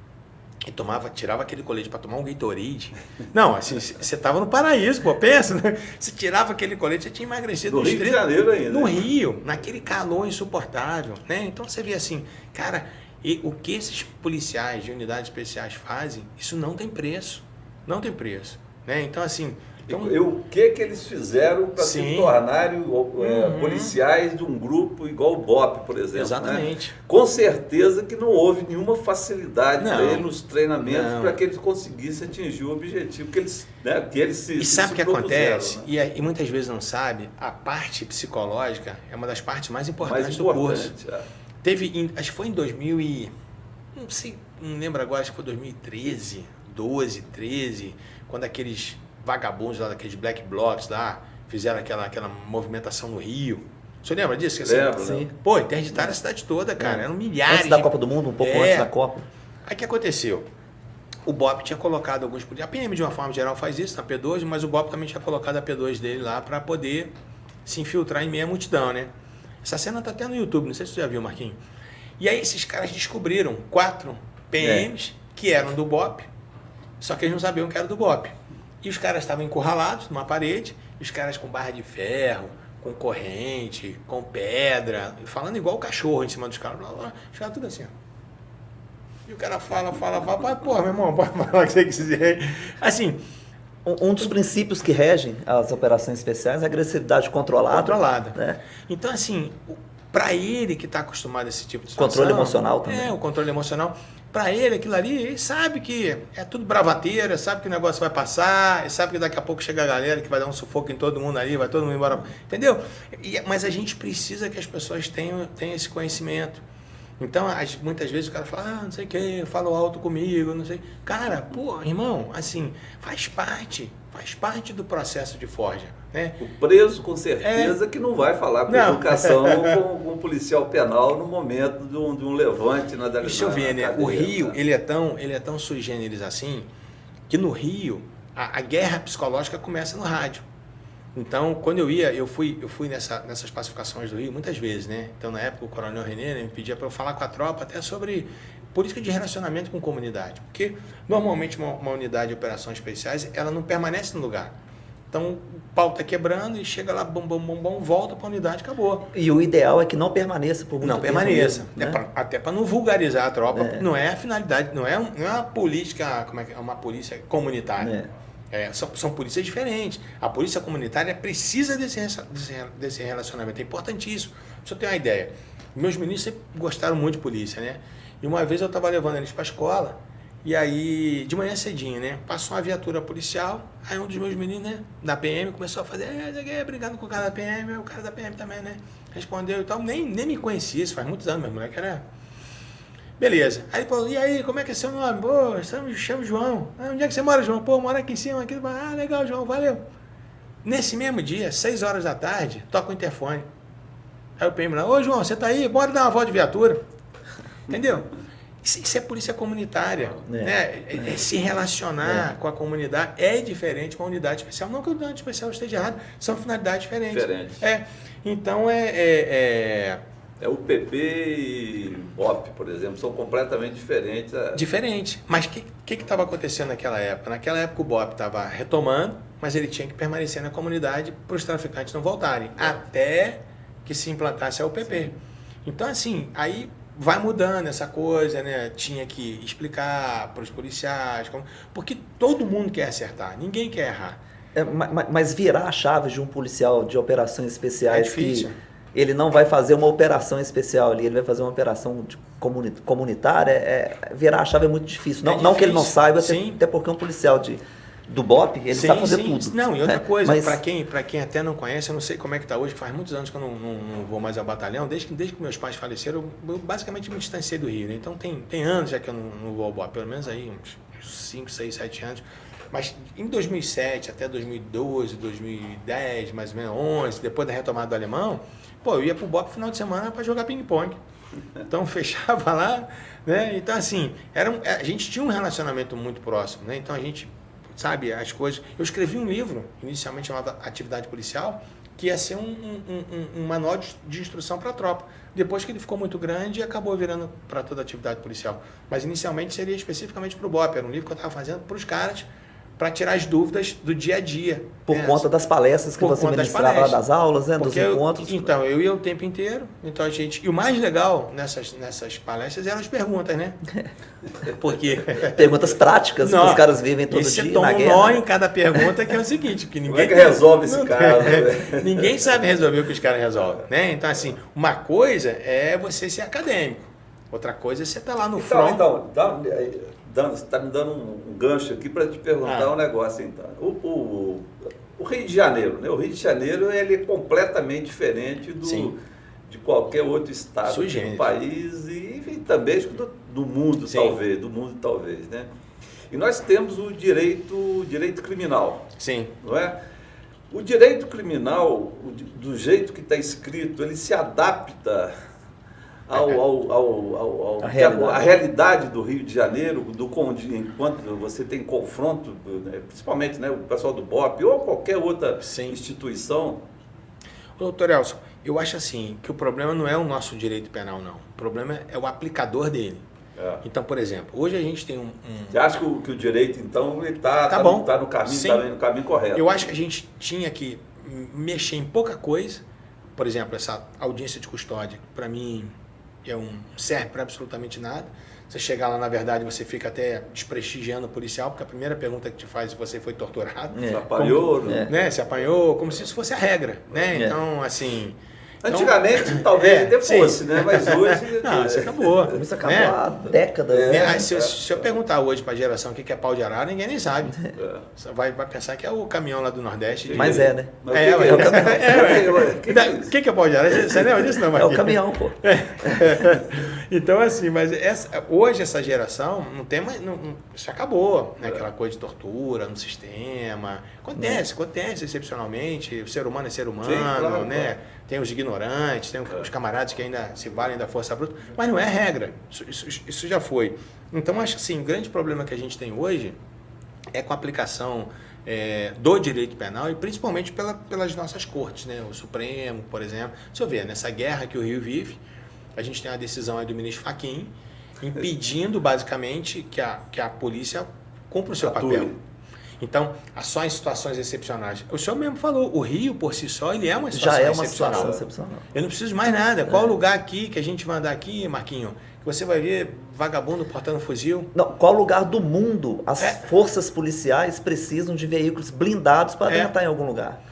e tirava aquele colete para tomar um Gatorade. Não, assim, você tava no paraíso, pô, pensa, né? Você tirava aquele colete, você tinha emagrecido no Rio de Janeiro ainda. No Rio, naquele calor insuportável, né? Então você vê assim, cara, e o que esses policiais de unidades especiais fazem, isso não tem preço. Não tem preço, né? Então, assim... E o que eles fizeram para se tornarem policiais de um grupo igual o BOP, por exemplo? Exatamente. Né? Com certeza que não houve nenhuma facilidade para eles nos treinamentos para que eles conseguissem atingir o objetivo que eles se E sabe o que propuseram, acontece? Né? E muitas vezes não sabe, a parte psicológica é uma das partes mais importantes do curso. Acho que foi em 2000 e... Não sei, não lembro agora, acho que foi 2013, 12, 13, quando aqueles vagabundos lá, daqueles black blocs lá, fizeram aquela movimentação no Rio. O senhor lembra disso? Lembro, sim. Pô, interditaram a cidade toda, cara. Eram milhares. Antes da Copa do Mundo, um pouco antes da Copa. Aí o que aconteceu? O BOP tinha colocado alguns policiais. A PM, de uma forma geral, faz isso na P2, mas o BOP também tinha colocado a P2 dele lá para poder se infiltrar em meia multidão, né? Essa cena tá até no YouTube, não sei se você já viu, Marquinhos. E aí esses caras descobriram 4 PMs que eram do BOP, só que eles não sabiam que era do BOP. E os caras estavam encurralados numa parede, os caras com barra de ferro, com corrente, com pedra, falando igual o cachorro em cima dos caras. Blá, blá, os caras tudo assim, ó. E o cara fala, porra, meu irmão, pode falar o que você quiser. Assim... Um dos princípios que regem as operações especiais é a agressividade controlada. Né? Então, assim, para ele que está acostumado a esse tipo de situação... Controle emocional também. O controle emocional. Para ele, aquilo ali, ele sabe que é tudo bravateira, sabe que o negócio vai passar, ele sabe que daqui a pouco chega a galera que vai dar um sufoco em todo mundo ali, vai todo mundo embora. Entendeu? Mas a gente precisa que as pessoas tenham esse conhecimento. Então, muitas vezes o cara fala, não sei o que, fala alto comigo, não sei. Cara, pô, irmão, assim, faz parte do processo de forja, né? O preso, com certeza, que não vai falar com educação com um policial penal no momento de um levante na delegacia. Deixa eu ver, né? O Rio, ele é tão sui generis assim, que no Rio, a guerra psicológica começa no rádio. Então, quando eu fui nessas pacificações do Rio muitas vezes, né? Então, na época, o Coronel René me pedia para eu falar com a tropa até sobre política de relacionamento com comunidade. Porque, normalmente, uma unidade de operações especiais, ela não permanece no lugar. Então, o pau está quebrando e chega lá, bom, volta para a unidade, acabou. E o ideal é que não permaneça por muito tempo. Não permaneça. Mesmo, né? Até para não vulgarizar a tropa. Não é a finalidade, não é uma política, é uma polícia comunitária. São polícias diferentes. A polícia comunitária precisa desse relacionamento. É importantíssimo. Deixa eu ter uma ideia. Meus meninos sempre gostaram muito de polícia, né? E uma vez eu estava levando eles para a escola, e aí, de manhã cedinho, né? Passou uma viatura policial, aí um dos meus meninos, né, da PM, começou a fazer, brincando com o cara da PM, o cara da PM também, né? Respondeu e tal. Nem me conhecia, isso faz muitos anos, meu moleque era... Beleza. Aí ele falou, e aí, como é que é seu nome? Pô, chamo João. Onde é que você mora, João? Pô, mora aqui em cima. Aqui. Legal, João, valeu. Nesse mesmo dia, 6 horas da tarde, toca o interfone. Aí o PM lá, ô João, você tá aí? Bora dar uma volta de viatura. Entendeu? Isso é polícia comunitária. Né? Se relacionar com a comunidade é diferente com a unidade especial. Não que a unidade especial esteja errada, são finalidades diferentes. Então o PP e BOP, por exemplo, são completamente diferentes. Diferente. Mas o que estava acontecendo naquela época? Naquela época o BOP estava retomando, mas ele tinha que permanecer na comunidade para os traficantes não voltarem, até que se implantasse a UPP. Sim. Então, assim, aí vai mudando essa coisa, né? Tinha que explicar para os policiais, porque todo mundo quer acertar, ninguém quer errar. Mas virar a chave de um policial de operações especiais que ele não vai fazer uma operação especial ali, ele vai fazer uma operação comunitária, virar a chave é muito difícil. Não que ele não saiba, até porque um policial do BOP, ele sabe fazer tudo. Não, e outra coisa, Mas... para quem até não conhece, eu não sei como é que está hoje, faz muitos anos que eu não vou mais ao batalhão, desde que meus pais faleceram, eu basicamente me distanciei do Rio, né? Então tem anos já que eu não vou ao BOP, pelo menos aí uns 5, 6, 7 anos. Mas em 2007 até 2012, 2010, mais ou menos 11, depois da retomada do alemão, pô, eu ia pro BOP no final de semana para jogar ping-pong. Então fechava lá, né? Então assim, a gente tinha um relacionamento muito próximo, né? Então a gente, sabe, as coisas... Eu escrevi um livro, inicialmente chamado Atividade Policial, que ia ser um manual de instrução para a tropa. Depois que ele ficou muito grande, acabou virando para toda a atividade policial. Mas inicialmente seria especificamente para o BOP, era um livro que eu estava fazendo para os caras, para tirar as dúvidas do dia a dia. Por conta das palestras que você ministrava lá das aulas, né, dos encontros. Então, eu ia o tempo inteiro. Então, e o mais legal nessas palestras eram as perguntas, né? Porque... Perguntas práticas que os caras vivem todo dia na guerra. Você toma um nó em cada pergunta, que é o seguinte, que ninguém... Como é que resolve esse caso? Ninguém sabe resolver o que os caras resolvem, né? Então, assim, uma coisa é você ser acadêmico. Outra coisa é você estar lá no front. Você está me dando um gancho aqui para te perguntar um negócio, então. O Rio de Janeiro, né? O Rio de Janeiro ele é completamente diferente de qualquer outro estado do país e também do mundo, talvez, né? E nós temos o direito criminal. Sim. Não é? O direito criminal, do jeito que está escrito, ele se adapta a realidade do Rio de Janeiro, enquanto você tem confronto, né, principalmente, né, o pessoal do BOP ou qualquer outra instituição. Doutor Elson, eu acho assim, que o problema não é o nosso direito penal, não. O problema é o aplicador dele. Então, por exemplo, hoje a gente tem Você acha que o direito, então, ele está no caminho correto? Eu acho que a gente tinha que mexer em pouca coisa. Por exemplo, essa audiência de custódia, para mim... não serve para absolutamente nada. Você chegar lá, na verdade, você fica até desprestigiando o policial, porque a primeira pergunta que te faz se você foi torturado. Se apanhou, né? Se apanhou, como se isso fosse a regra, né? Então, assim... Antigamente, talvez até fosse, né? Mas hoje... Não, isso acabou. Isso acabou há décadas. Se eu perguntar hoje para a geração o que é pau de arara, ninguém nem sabe. Vai pensar que é o caminhão lá do Nordeste. Mas é, né? O que é pau de arara? Você lembra disso, não, Marquinhos? É o caminhão, pô. Então, assim, mas hoje essa geração não tem mais... isso acabou, né? Aquela coisa de tortura no sistema. Acontece excepcionalmente. O ser humano é ser humano, né? Claro. Tem os ignorantes, tem os camaradas que ainda se valem da força bruta, mas não é regra, isso já foi. Então, acho que assim, o grande problema que a gente tem hoje é com a aplicação do direito penal e principalmente pelas nossas cortes, né? O Supremo, por exemplo. Se eu ver, nessa guerra que o Rio vive, a gente tem a decisão aí do ministro Fachin impedindo, basicamente, que a polícia cumpra o seu papel. Então, só em situações excepcionais. O senhor mesmo falou, o Rio, por si só, ele é uma situação excepcional. Já é uma situação excepcional. Eu não preciso de mais nada. Qual lugar aqui que a gente vai andar aqui, Marquinho, que você vai ver vagabundo portando fuzil? Não, qual lugar do mundo as forças policiais precisam de veículos blindados para adentrar em algum lugar?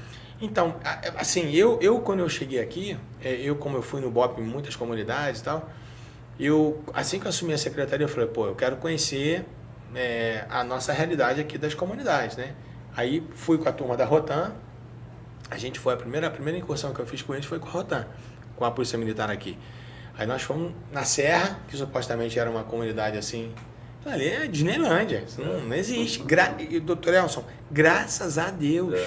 Então, assim, eu quando eu cheguei aqui, como eu fui no BOP em muitas comunidades e tal, assim que eu assumi a secretaria, eu falei, eu quero conhecer... a nossa realidade aqui das comunidades, né? Aí fui com a turma da Rotan, a gente foi, a primeira incursão que eu fiz com eles foi com a Rotan, com a Polícia Militar aqui. Aí nós fomos na Serra, que supostamente era uma comunidade assim, ali é Disneylândia, isso não existe. Doutor Elson, graças a Deus,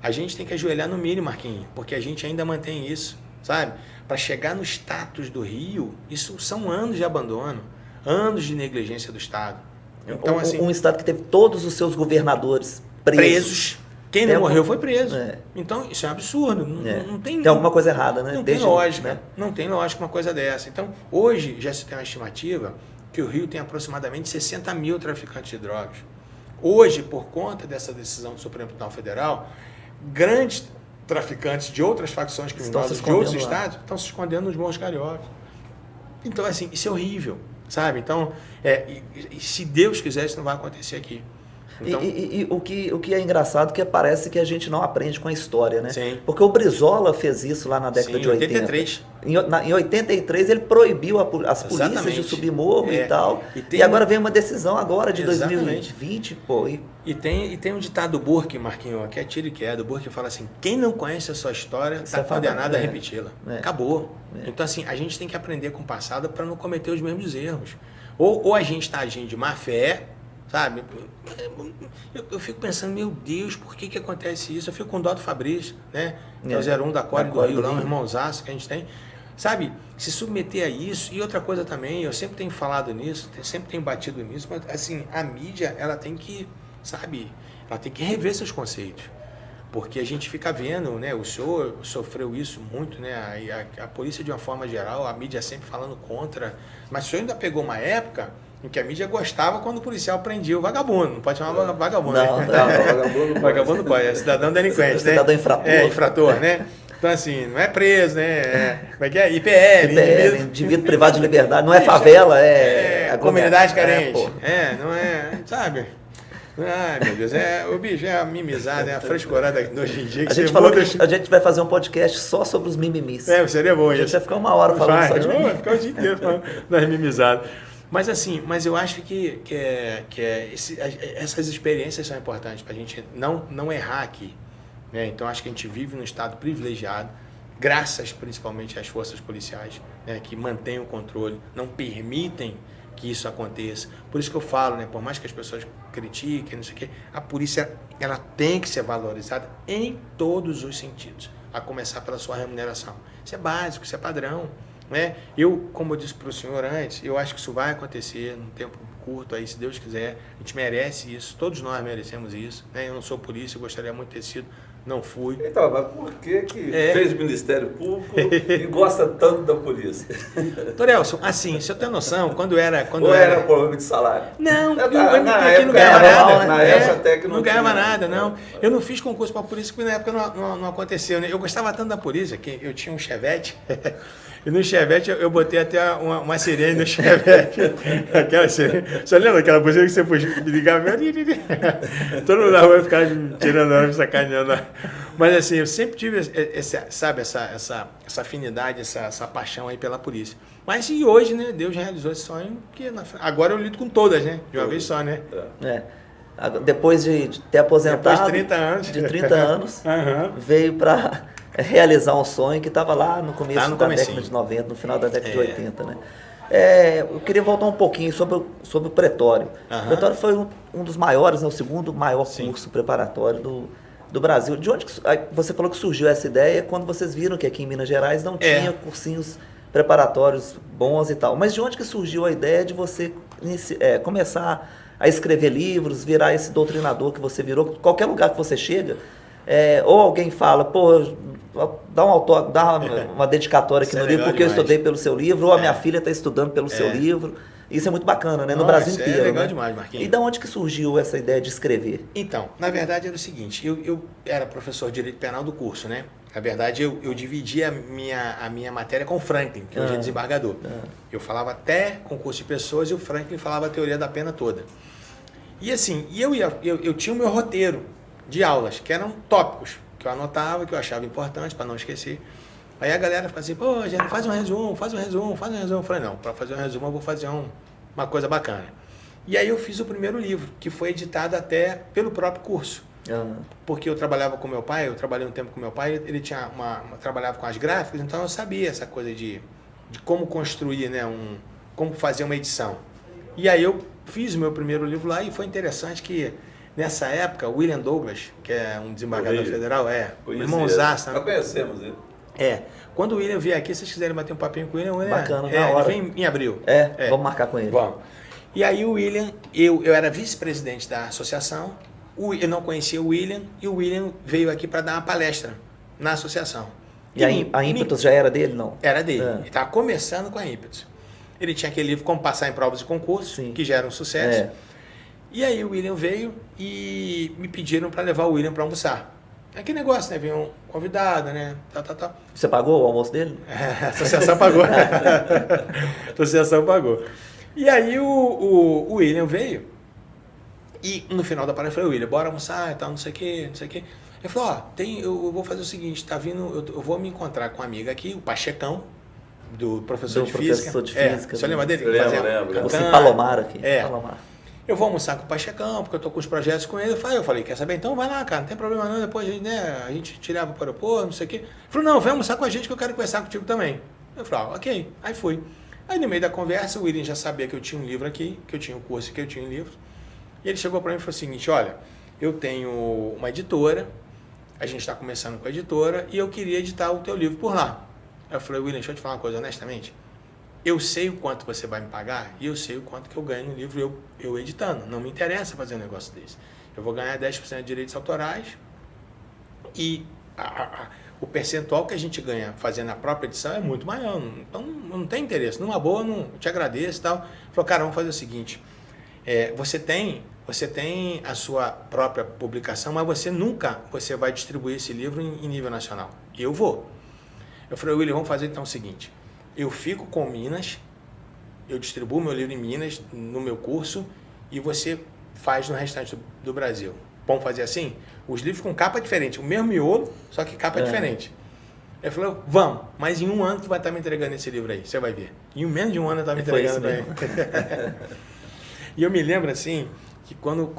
a gente tem que ajoelhar no milho, Marquinhos, porque a gente ainda mantém isso, sabe? Para chegar no status do Rio, isso são anos de abandono, anos de negligência do Estado. Então, um estado que teve todos os seus governadores presos. Quem não morreu foi preso. Então, isso é um absurdo. Não tem alguma coisa errada, né? Não tem lógica. Né? Não tem lógica uma coisa dessa. Então, hoje já se tem uma estimativa que o Rio tem aproximadamente 60 mil traficantes de drogas. Hoje, por conta dessa decisão do Supremo Tribunal Federal, grandes traficantes de outras facções criminosas de outros estados estão se escondendo nos morros cariocas. Então, assim, isso é horrível. Sabe? Então, e se Deus quiser, isso não vai acontecer aqui. Então, E o que é engraçado é que parece que a gente não aprende com a história, né? Sim. Porque o Brizola fez isso lá na década sim, de 80. 83. Em 83 ele proibiu as polícias Exatamente. de subir morro É. e tal. E tem E agora vem uma decisão agora de Exatamente. 2020, pô. E tem um ditado do Burke, Marquinhos, que é tiro e queda. O Burke fala assim, quem não conhece a sua história está condenado a repeti-la. Acabou. Então, assim, a gente tem que aprender com o passado para não cometer os mesmos erros. Ou a gente está agindo de má fé, sabe? Eu fico pensando, meu Deus, por que acontece isso? Eu fico com dó do Fabrício, né? Que é o 01 da Core do Rio, lá um irmãozaço que a gente tem. Sabe, se submeter a isso. E outra coisa também, eu sempre tenho falado nisso, sempre tenho batido nisso, mas assim, a mídia, ela tem que, sabe, ela tem que rever seus conceitos. Porque a gente fica vendo, né, o senhor sofreu isso muito, né, a polícia de uma forma geral, a mídia sempre falando contra, mas o senhor ainda pegou uma época em que a mídia gostava quando o policial prendia o vagabundo, não pode chamar vagabundo, não, né? Não, vagabundo pode, é cidadão delinquente, né? Cidadão infrator. É, infrator, né? Então, assim, não é preso, né? Como é que é? IPL, indivíduo privado de liberdade, não é favela, a comunidade carente. Não é, sabe? Ai, meu Deus, o bicho é a mimizada, é a frescorada de hoje em dia. A gente falou que a gente vai fazer um podcast só sobre os mimimis. Seria bom isso. A gente vai ficar uma hora falando só de mimimi. Vai ficar o dia inteiro falando das mimizadas. Mas assim, eu acho que essas experiências são importantes para a gente não errar aqui. Né? Então, acho que a gente vive num estado privilegiado, graças principalmente às forças policiais, né, que mantêm o controle, não permitem que isso aconteça. Por isso que eu falo, né, por mais que as pessoas critiquem, não sei o quê, a polícia ela tem que ser valorizada em todos os sentidos, a começar pela sua remuneração. Isso é básico, isso é padrão. Né? Como eu disse para o senhor antes, eu acho que isso vai acontecer num tempo curto, aí, se Deus quiser. A gente merece isso, todos nós merecemos isso. Né? Eu não sou polícia, eu gostaria muito de ter sido, não fui. Então, mas por que fez o Ministério Público e gosta tanto da polícia? Torelson, assim, se eu tenho noção, quando era problema de salário? Não, na eu época não ganhava nada. Na época até que não ganhava nada, não. Eu não fiz concurso para a polícia porque na época não aconteceu. Né? Eu gostava tanto da polícia que eu tinha um Chevette. E no Chevette eu botei até uma sirene no Chevette. Aquela sirene. Você lembra aquela buzina que você ligava? Todo mundo na rua ficava tirando a hora, me sacaneando. Mas assim, eu sempre tive essa afinidade, essa paixão aí pela polícia. Mas e hoje, né? Deus realizou esse sonho, porque agora eu lido com todas, né? De uma vez só, né? Depois de ter aposentado. Depois de 30 anos. De 30 anos, veio para realizar um sonho que estava lá no começo da década de 90, no final da década de 80, né? Eu queria voltar um pouquinho sobre o Pretório. O Pretório foi um dos maiores, né, o segundo maior curso preparatório do Brasil. De onde você falou que surgiu essa ideia quando vocês viram que aqui em Minas Gerais não tinha cursinhos preparatórios bons e tal. Mas de onde que surgiu a ideia de você começar a escrever livros, virar esse doutrinador que você virou? Qualquer lugar que você chega, ou alguém fala, pô, dá uma dedicatória aqui no livro, porque demais. Eu estudei pelo seu livro, ou a minha filha está estudando pelo seu livro. Isso é muito bacana, né? No Brasil inteiro. É legal, né? Demais, Marquinhos. E de onde que surgiu essa ideia de escrever? Então, na verdade era o seguinte, eu era professor de Direito Penal do curso, né? Na verdade, eu dividi a minha matéria com o Franklin, que hoje é desembargador. Eu falava até concurso de pessoas e o Franklin falava a teoria da pena toda. E assim, eu tinha o meu roteiro de aulas, que eram tópicos, que eu anotava, que eu achava importante para não esquecer. Aí a galera ficava assim, pô, gente, faz um resumo. Eu falei, não, para fazer um resumo eu vou fazer uma coisa bacana. E aí eu fiz o primeiro livro, que foi editado até pelo próprio curso. Porque eu trabalhava com meu pai, eu trabalhei um tempo com meu pai, ele trabalhava com as gráficas, então eu sabia essa coisa de como construir, né, como fazer uma edição. E aí eu fiz o meu primeiro livro lá e foi interessante que nessa época, o William Douglas, que é um desembargador federal, irmãozaço. Nós conhecemos ele. Quando o William vier aqui, se vocês quiserem bater um papinho com o William, bacana, na hora. Ele vem em abril. Vamos marcar com ele. Vamos. E aí o William, eu era vice-presidente da associação, eu não conhecia o William, e o William veio aqui para dar uma palestra na associação. E a Ímpetus já era dele, não? Era dele. Ele estava começando com a Ímpetus. Ele tinha aquele livro Como Passar em Provas e Concursos, que já era um sucesso. E aí o William veio e me pediram para levar o William para almoçar. Aquele negócio, né? Veio um convidado, né? Você pagou o almoço dele? A associação pagou. A associação pagou. E aí o William veio E no final da palestra eu falei, William, bora almoçar e tal, não sei o quê, não sei o quê. Ele falou, ó, eu vou fazer o seguinte, tá vindo, eu vou me encontrar com uma amiga aqui, o Pachecão, do professor de física. Você lembra dele? Lembro. O Palomar aqui. Palomar. Eu vou almoçar com o Pachecão, porque eu tô com os projetos com ele. Eu falei, quer saber? Então vai lá, cara, não tem problema não, depois a gente te leva para o aeroporto, não sei o quê. Ele falou, não, vem almoçar com a gente que eu quero conversar contigo também. Eu falei, ok. Aí fui. Aí no meio da conversa, o William já sabia que eu tinha um livro aqui, que eu tinha um curso, que eu tinha um livro. E ele chegou para mim e falou o seguinte, olha, eu tenho uma editora, a gente está começando com a editora, e eu queria editar o teu livro por lá. Aí eu falei, William, deixa eu te falar uma coisa honestamente. Eu sei o quanto você vai me pagar e eu sei o quanto que eu ganho no livro eu editando. Não me interessa fazer um negócio desse. Eu vou ganhar 10% de direitos autorais e o percentual que a gente ganha fazendo a própria edição é muito maior. Então não tem interesse. Numa boa, não te agradeço e tal. Ele falou, cara, vamos fazer o seguinte. Você tem a sua própria publicação, mas você vai distribuir esse livro em nível nacional. E eu vou. Eu falei, William, vamos fazer então o seguinte. Eu fico com Minas, eu distribuo meu livro em Minas, no meu curso, e você faz no restante do Brasil. Vamos fazer assim? Os livros com capa diferente, o mesmo miolo, só que capa diferente. Ele falou, vamos, mas em um ano tu vai estar me entregando esse livro aí, você vai ver. Em menos de um ano eu estava me entregando para ele. E eu me lembro assim, que quando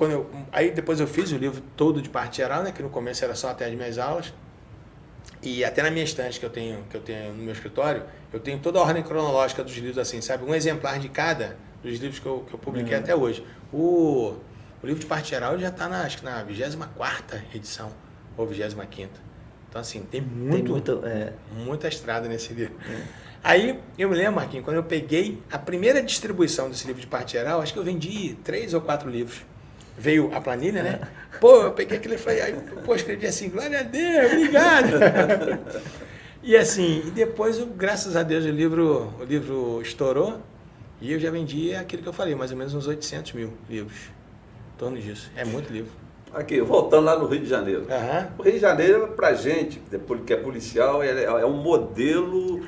aí depois eu fiz o livro todo de parte geral, né, que no começo era só até as minhas aulas, e até na minha estante que eu tenho no meu escritório, eu tenho toda a ordem cronológica dos livros, assim, sabe? Um exemplar de cada dos livros que eu publiquei até hoje. O livro de parte geral já está acho que na 24ª edição, ou 25ª. Então, assim, tem muita estrada nesse livro. Aí, eu me lembro, Marquinhos, quando eu peguei a primeira distribuição desse livro de parte geral, acho que eu vendi 3 ou 4 livros. Veio a planilha, né? Pô, eu peguei aquele e falei, escrevi assim, glória a Deus, obrigado. E assim, depois, graças a Deus, o livro estourou e eu já vendi aquilo que eu falei, mais ou menos uns 800 mil livros. Em torno disso. É muito livro. Aqui, voltando lá no Rio de Janeiro. O Rio de Janeiro, pra gente, que é policial, é um modelo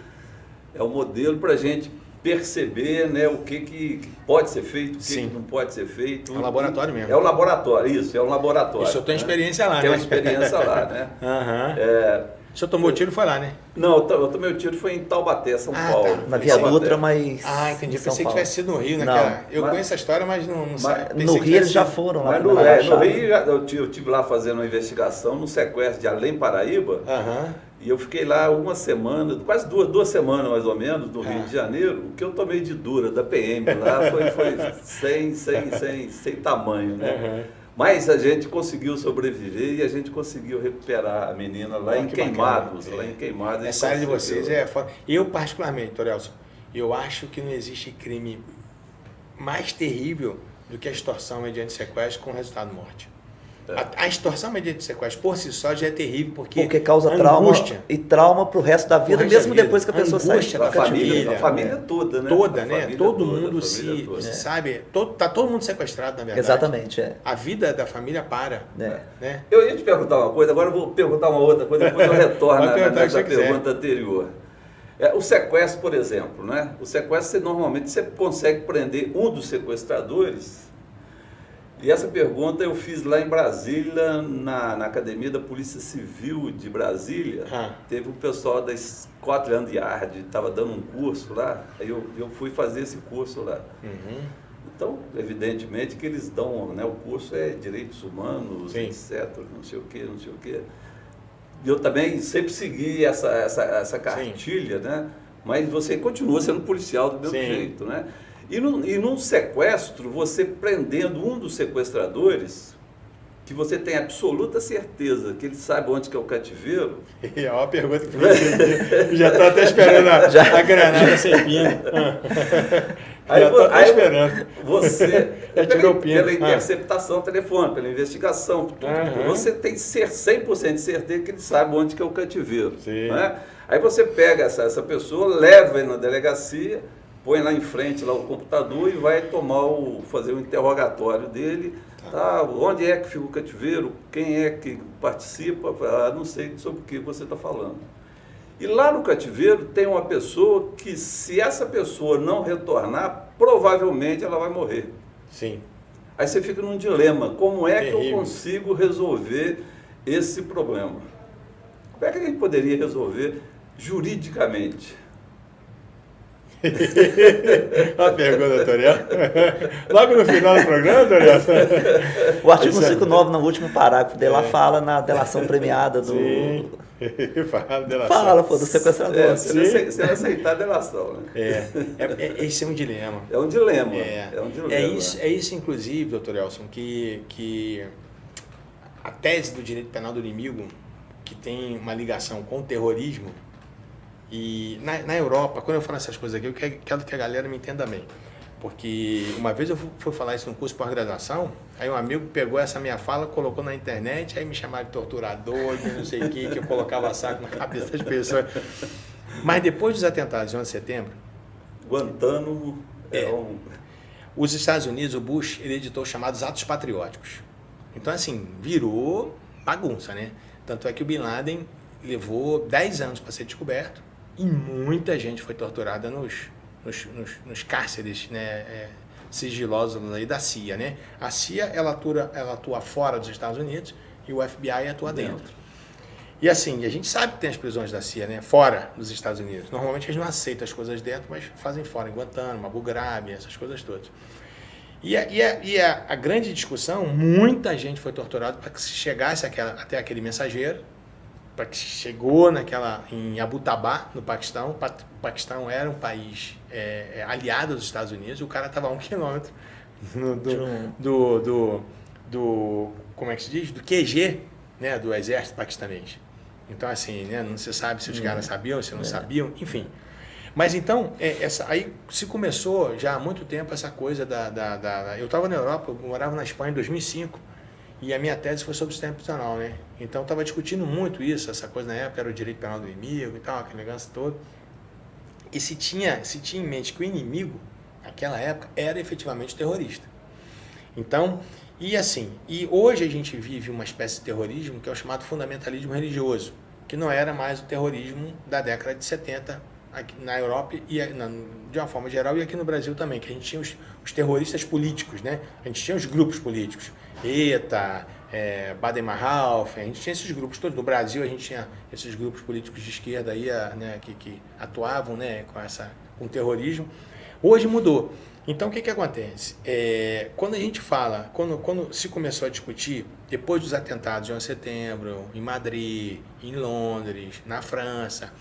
pra gente perceber, né, o que pode ser feito, o que não pode ser feito. É um laboratório mesmo. É um laboratório, isso, é um laboratório. Isso eu tenho experiência lá, né? Tem uma experiência lá, né? O senhor tomou tiro foi lá, né? Não, eu tomei o tiro foi em Taubaté, São Paulo. Tá. Na Via Dutra, mas... entendi. Pensei que tivesse sido no Rio, né, cara? Eu conheço a história, mas não sei. No Rio eles já foram lá. No Rio eu estive lá fazendo uma investigação no sequestro de Além Paraíba. E eu fiquei lá uma semana, quase duas semanas mais ou menos, no Rio de Janeiro. O que eu tomei de dura da PM lá foi sem tamanho, né? Mas a gente conseguiu sobreviver e a gente conseguiu recuperar a menina lá em Queimados. Lá em Queimados. Essa área de vocês é foda. Eu, particularmente, Torelson, eu acho que não existe crime mais terrível do que a extorsão mediante sequestro com resultado de morte. A extorsão mediante sequestro por si só já é terrível porque causa trauma pro resto da vida, mesmo depois que a pessoa sai da família. A família toda, né? Toda, né? Todo mundo sabe, tá todo mundo sequestrado, na verdade. Exatamente, A vida da família para. Né? Eu ia te perguntar uma coisa, agora eu vou perguntar uma outra coisa, depois eu retorno nessa pergunta anterior. O sequestro, por exemplo, né? O sequestro, normalmente você consegue prender um dos sequestradores. E essa pergunta eu fiz lá em Brasília, na Academia da Polícia Civil de Brasília. Teve um pessoal da Scotland Yard, estava dando um curso lá, aí eu fui fazer esse curso lá. Então, evidentemente que eles dão, né, o curso é direitos humanos, etc, não sei o quê. E eu também sempre segui essa cartilha, né? Mas você continua sendo policial do mesmo jeito, né? E num sequestro, você prendendo um dos sequestradores, que você tem absoluta certeza que ele sabe onde que é o cativeiro. É uma pergunta que você já estou até esperando a granada servindo. Já estou até esperando. Você, pela interceptação telefônica, pela investigação, você tem 100% de certeza que ele sabe onde que é o cativeiro. Né? Aí você pega essa pessoa, leva ele na delegacia, põe lá em frente lá o computador e vai fazer o interrogatório dele. Onde é que fica o cativeiro? Quem é que participa? Não sei sobre o que você está falando. E lá no cativeiro tem uma pessoa que, se essa pessoa não retornar, provavelmente ela vai morrer. Aí você fica num dilema, como é que eu Terrível. consigo resolver esse problema? Como é que a gente poderia resolver juridicamente? A pergunta, Toriel. Logo no final do programa, Toriel. O artigo 159, no último parágrafo dele, lá fala na delação premiada do... Sim. Fala delação. Fala, pô, do sequestrador. Você vai aceitar a delação, né? Esse é um dilema. É um dilema. É um dilema. É isso, inclusive, doutor Elson, que a tese do direito penal do inimigo, que tem uma ligação com o terrorismo, e na Europa, quando eu falo essas coisas aqui, eu quero que a galera me entenda bem. Porque uma vez eu fui falar isso num curso de pós-graduação, aí um amigo pegou essa minha fala, colocou na internet, aí me chamaram de torturador, de não sei o que eu colocava saco na cabeça das pessoas. Mas depois dos atentados de 11 de setembro, Guantánamo os Estados Unidos, o Bush, ele editou os chamados atos patrióticos. Então, assim, virou bagunça, né? Tanto é que o Bin Laden levou 10 anos para ser descoberto e muita gente foi torturada nos cárceres, né, sigilosos aí da CIA, né? A CIA, ela atua fora dos Estados Unidos e o FBI atua dentro. E assim, a gente sabe que tem as prisões da CIA, né, fora dos Estados Unidos. Normalmente eles não aceitam as coisas dentro, mas fazem fora, em Guantánamo, Abu Ghraib, essas coisas todas. E a grande discussão, muita gente foi torturada para que se chegasse até aquele mensageiro, para que chegou em Abbottabad, no Paquistão. O Paquistão era um país aliado dos Estados Unidos, e o cara estava a 1 quilômetro como é que se diz? Do QG, né, do exército paquistanês. Então, assim, né, não se sabe se os caras sabiam, se não sabiam, enfim. Mas então, aí se começou já há muito tempo essa coisa eu estava na Europa, eu morava na Espanha em 2005, e a minha tese foi sobre sistema prisional, né? Então, eu estava discutindo muito isso, essa coisa na época era o direito penal do inimigo e tal, aquele negócio todo. E se tinha em mente que o inimigo, naquela época, era efetivamente terrorista. Então, e hoje a gente vive uma espécie de terrorismo que é o chamado fundamentalismo religioso, que não era mais o terrorismo da década de 70, aqui na Europa e de uma forma geral, e aqui no Brasil também, que a gente tinha os terroristas políticos, né? A gente tinha os grupos políticos, ETA, Baden-Meinhof, a gente tinha esses grupos todos. No Brasil a gente tinha esses grupos políticos de esquerda aí, né, que atuavam, né, com terrorismo. Hoje mudou. Então o que acontece? Quando a gente fala, quando se começou a discutir, depois dos atentados de 11 de setembro, em Madrid, em Londres, na França,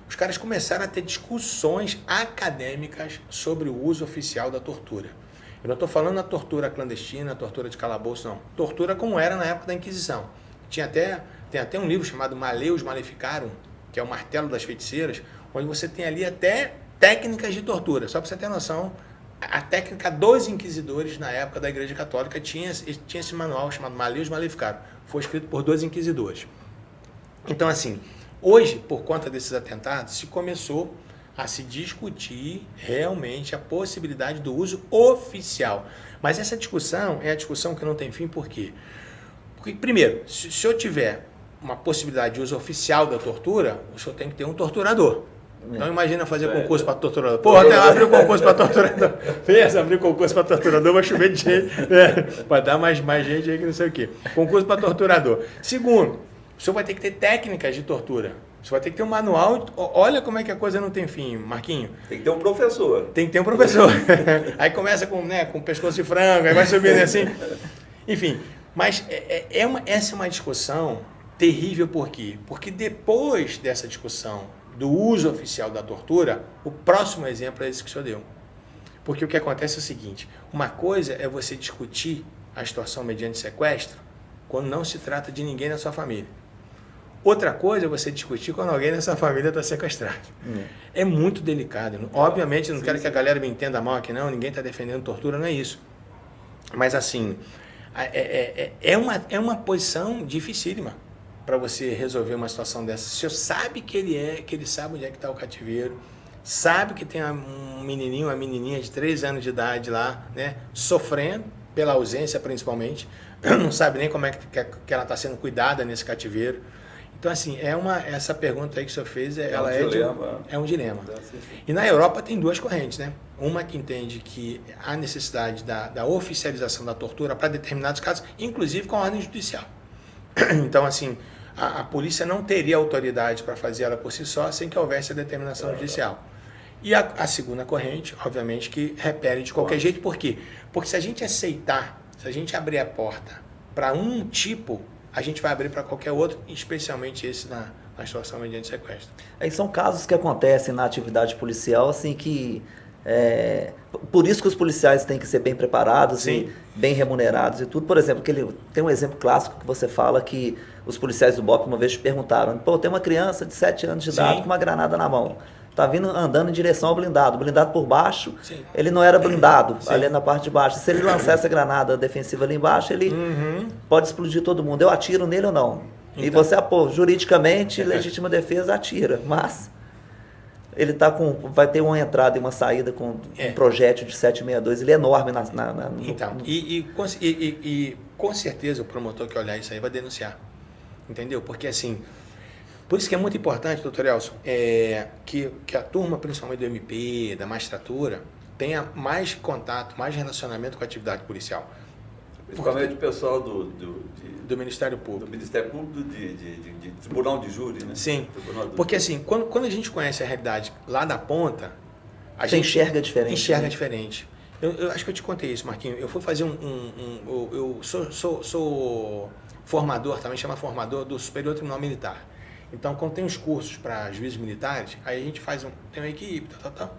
os caras começaram a ter discussões acadêmicas sobre o uso oficial da tortura. Eu não estou falando da tortura clandestina, tortura de calabouço, não. Tortura como era na época da Inquisição. Tem até um livro chamado Maleus Maleficarum, que é o martelo das feiticeiras, onde você tem ali até técnicas de tortura. Só para você ter noção, a técnica dos inquisidores na época da Igreja Católica tinha esse manual chamado Maleus Maleficarum. Foi escrito por 2 inquisidores. Então, assim, hoje, por conta desses atentados, se começou a se discutir realmente a possibilidade do uso oficial. Mas essa discussão é a discussão que não tem fim, por quê? Porque, primeiro, se eu tiver uma possibilidade de uso oficial da tortura, o senhor tem que ter um torturador. Então imagina fazer concurso para torturador. Porra, até abriu concurso para torturador. Pensa, abrir concurso para torturador, vai chover de gente. Vai dar mais gente aí que não sei o quê. Concurso para torturador. Segundo, o senhor vai ter que ter técnicas de tortura. Você vai ter que ter um manual. Olha como é que a coisa não tem fim, Marquinho. Tem que ter um professor. Tem que ter um professor. Aí começa com pescoço de frango, aí vai subindo assim. Enfim, mas essa é uma discussão terrível, por quê? Porque depois dessa discussão do uso oficial da tortura, o próximo exemplo é esse que o senhor deu. Porque o que acontece é o seguinte, uma coisa é você discutir a situação mediante sequestro quando não se trata de ninguém na sua família. Outra coisa é você discutir quando alguém nessa família está sequestrado. É muito delicado. Obviamente, não quero que a galera me entenda mal aqui, não. Ninguém está defendendo tortura, não é isso. Mas, assim, é uma posição dificílima para você resolver uma situação dessa. Se você sabe que ele sabe onde é que está o cativeiro, sabe que tem um menininho, uma menininha de 3 anos de idade lá, né, sofrendo pela ausência, principalmente, não sabe nem como é que ela está sendo cuidada nesse cativeiro. Então, assim, essa pergunta aí que o senhor fez, ela é um dilema. E na Europa tem duas correntes, né? Uma que entende que há necessidade da oficialização da tortura para determinados casos, inclusive com a ordem judicial. Então, assim, a polícia não teria autoridade para fazer ela por si só sem que houvesse a determinação judicial. E a segunda corrente, obviamente, que repele de qualquer jeito. Por quê? Porque se a gente aceitar, se a gente abrir a porta para um tipo, a gente vai abrir para qualquer outro, especialmente esse na situação mediante sequestro. Aí são casos que acontecem na atividade policial, assim, que... por isso que os policiais têm que ser bem preparados Sim. e bem remunerados e tudo. Por exemplo, tem um exemplo clássico que você fala que os policiais do BOP uma vez te perguntaram, pô, tem uma criança de 7 anos de idade Sim. com uma granada na mão. Tá vindo andando em direção ao blindado. O blindado por baixo, Sim. ele não era blindado, Sim. ali na parte de baixo. Se ele lançar essa granada defensiva ali embaixo, ele pode explodir todo mundo. Eu atiro nele ou não? E Então. você, juridicamente, legítima defesa, atira. Mas ele vai ter uma entrada e uma saída com um projétil de 7,62. Ele é enorme Então, com certeza o promotor que olhar isso aí vai denunciar. Entendeu? Porque assim... Por isso que é muito importante, doutor Elson, que a turma, principalmente do MP, da magistratura, tenha mais contato, mais relacionamento com a atividade policial. Principalmente o pessoal do Ministério Público. Do Ministério Público, de Tribunal de Júri, né? Sim, porque assim, quando a gente conhece a realidade lá da ponta, a gente enxerga diferente. Enxerga diferente. Eu acho que eu te contei isso, Marquinhos. Eu fui fazer eu sou formador, também chama formador, do Superior Tribunal Militar. Então, quando tem os cursos para juízes militares, aí a gente tem uma equipe, tal.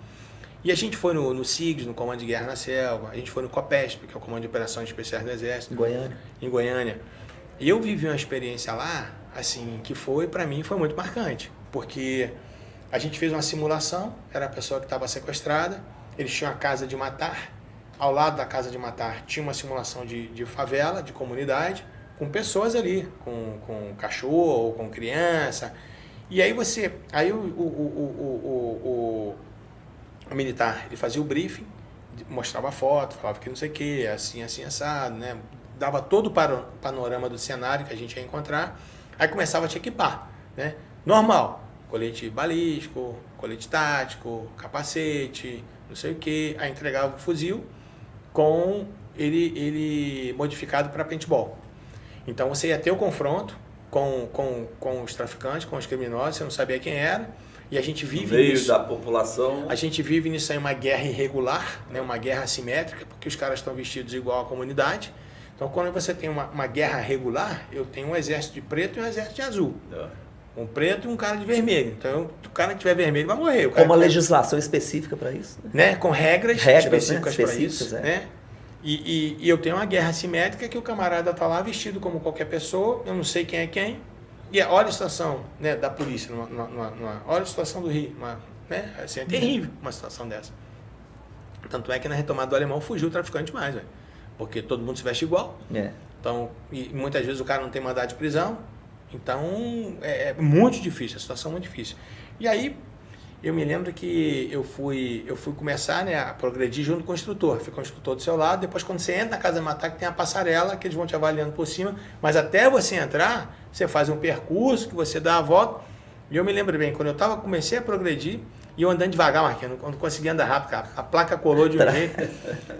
E a gente foi no SIGS, no Comando de Guerra na Selva, a gente foi no COPESP, que é o Comando de Operações Especiais do Exército. Em Goiânia. E eu vivi uma experiência lá, assim, que para mim, foi muito marcante. Porque a gente fez uma simulação, era a pessoa que estava sequestrada, eles tinham a casa de matar, ao lado da casa de matar tinha uma simulação de favela, de comunidade, com pessoas ali, com cachorro, com criança. E aí o militar, ele fazia o briefing, mostrava a foto, falava que não sei o que, assim, assado, né? Dava todo o panorama do cenário que a gente ia encontrar, aí começava a te equipar, né? Normal, colete balístico, colete tático, capacete, não sei o que, aí entregava o fuzil com ele modificado para paintball. Então você ia ter o confronto com os traficantes, com os criminosos, você não sabia quem era, e a gente vive nisso. Da população. A gente vive nisso aí uma guerra irregular, né, uma guerra assimétrica, porque os caras estão vestidos igual à comunidade. Então quando você tem uma guerra regular, eu tenho um exército de preto e um exército de azul. Um preto e um cara de vermelho. Então o cara que tiver vermelho vai morrer. Com uma legislação específica para isso. Né? Com regras específicas para isso. É. Né? E eu tenho uma guerra assimétrica que o camarada está lá vestido como qualquer pessoa, eu não sei quem é quem, e olha a situação, né, da polícia, olha a situação do Rio, né, assim, é terrível uma situação dessa. Tanto é que na retomada do Alemão fugiu o traficante mais, véio, porque todo mundo se veste igual, então, e muitas vezes o cara não tem mandado de prisão, então é muito difícil, a situação é muito difícil. E aí, eu me lembro que eu fui começar, né, a progredir junto com o instrutor. Fica o instrutor do seu lado, depois quando você entra na casa de matar, que tem a passarela, que eles vão te avaliando por cima, mas até você entrar, você faz um percurso, que você dá a volta. E eu me lembro bem, quando eu comecei a progredir, e eu andando devagar, Marquinhos, não conseguia andar rápido, cara. A placa colou de um jeito.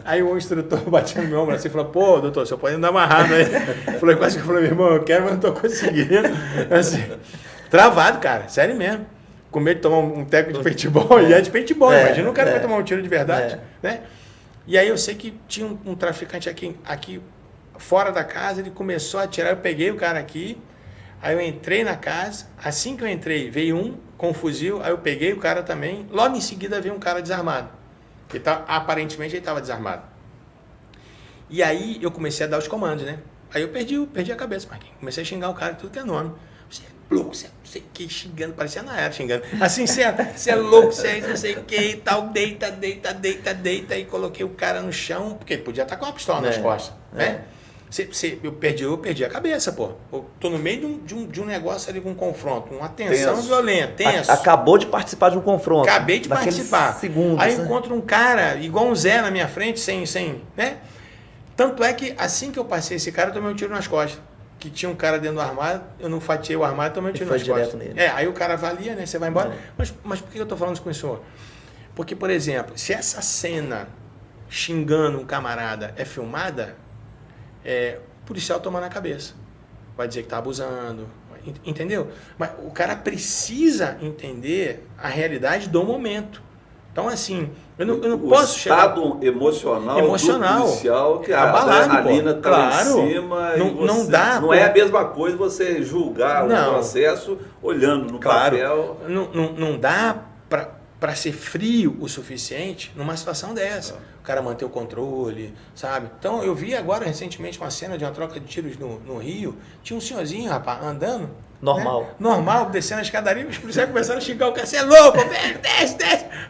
Aí o instrutor bateu no meu ombro assim e falou, pô, doutor, o senhor pode andar mais rápido aí. Falei, quase que eu falei, meu irmão, eu quero, mas não tô conseguindo. Assim, travado, cara, sério mesmo. Com medo de tomar um teco de paintball, e é de paintball, imagina um cara que vai tomar um tiro de verdade, né? E aí eu sei que tinha um traficante aqui fora da casa, ele começou a atirar, eu peguei o cara aqui, aí eu entrei na casa, assim que eu entrei, veio um com um fuzil, aí eu peguei o cara também, logo em seguida veio um cara desarmado, que aparentemente ele estava desarmado. E aí eu comecei a dar os comandos, né? Aí eu perdi a cabeça, Marquinhos, comecei a xingar o cara de tudo que é nome. Você é louco, você não sei o que, xingando, parecia na era xingando. Assim, você é louco, você é não sei o que e tal, deita, e coloquei o cara no chão, porque ele podia estar com uma pistola nas costas, né? Eu perdi a cabeça, pô. Eu tô no meio de um negócio ali com um confronto, uma tensão violenta, tenso. Acabou de participar de um confronto. Acabei de participar. Segundos, aí encontro um cara igual um Zé na minha frente, sem, né? Tanto é que assim que eu passei esse cara, eu tomei um tiro nas costas. que tinha um cara dentro do armário, eu não fatiei o armário, tomei um tiro nas foi direto costas. nele. Aí o cara avalia, né? Você vai embora. É. Mas por que eu tô falando isso com o senhor? Porque, por exemplo, se essa cena xingando um camarada é filmada, o policial toma na cabeça. Vai dizer que tá abusando, entendeu? Mas o cara precisa entender a realidade do momento. Então, assim, eu não posso chegar... O estado emocional do policial, que abalado, a adrenalina está claro. em cima. Não dá. Não é a mesma coisa você julgar o processo olhando no papel. Não dá para ser frio o suficiente numa situação dessa. O cara manter o controle, sabe? Então, eu vi agora, recentemente, uma cena de uma troca de tiros no Rio. Tinha um senhorzinho, rapaz, andando. Normal. Né? Normal, descendo a escadaria, os policiais começaram a xingar o cara, você é louco, velho, desce.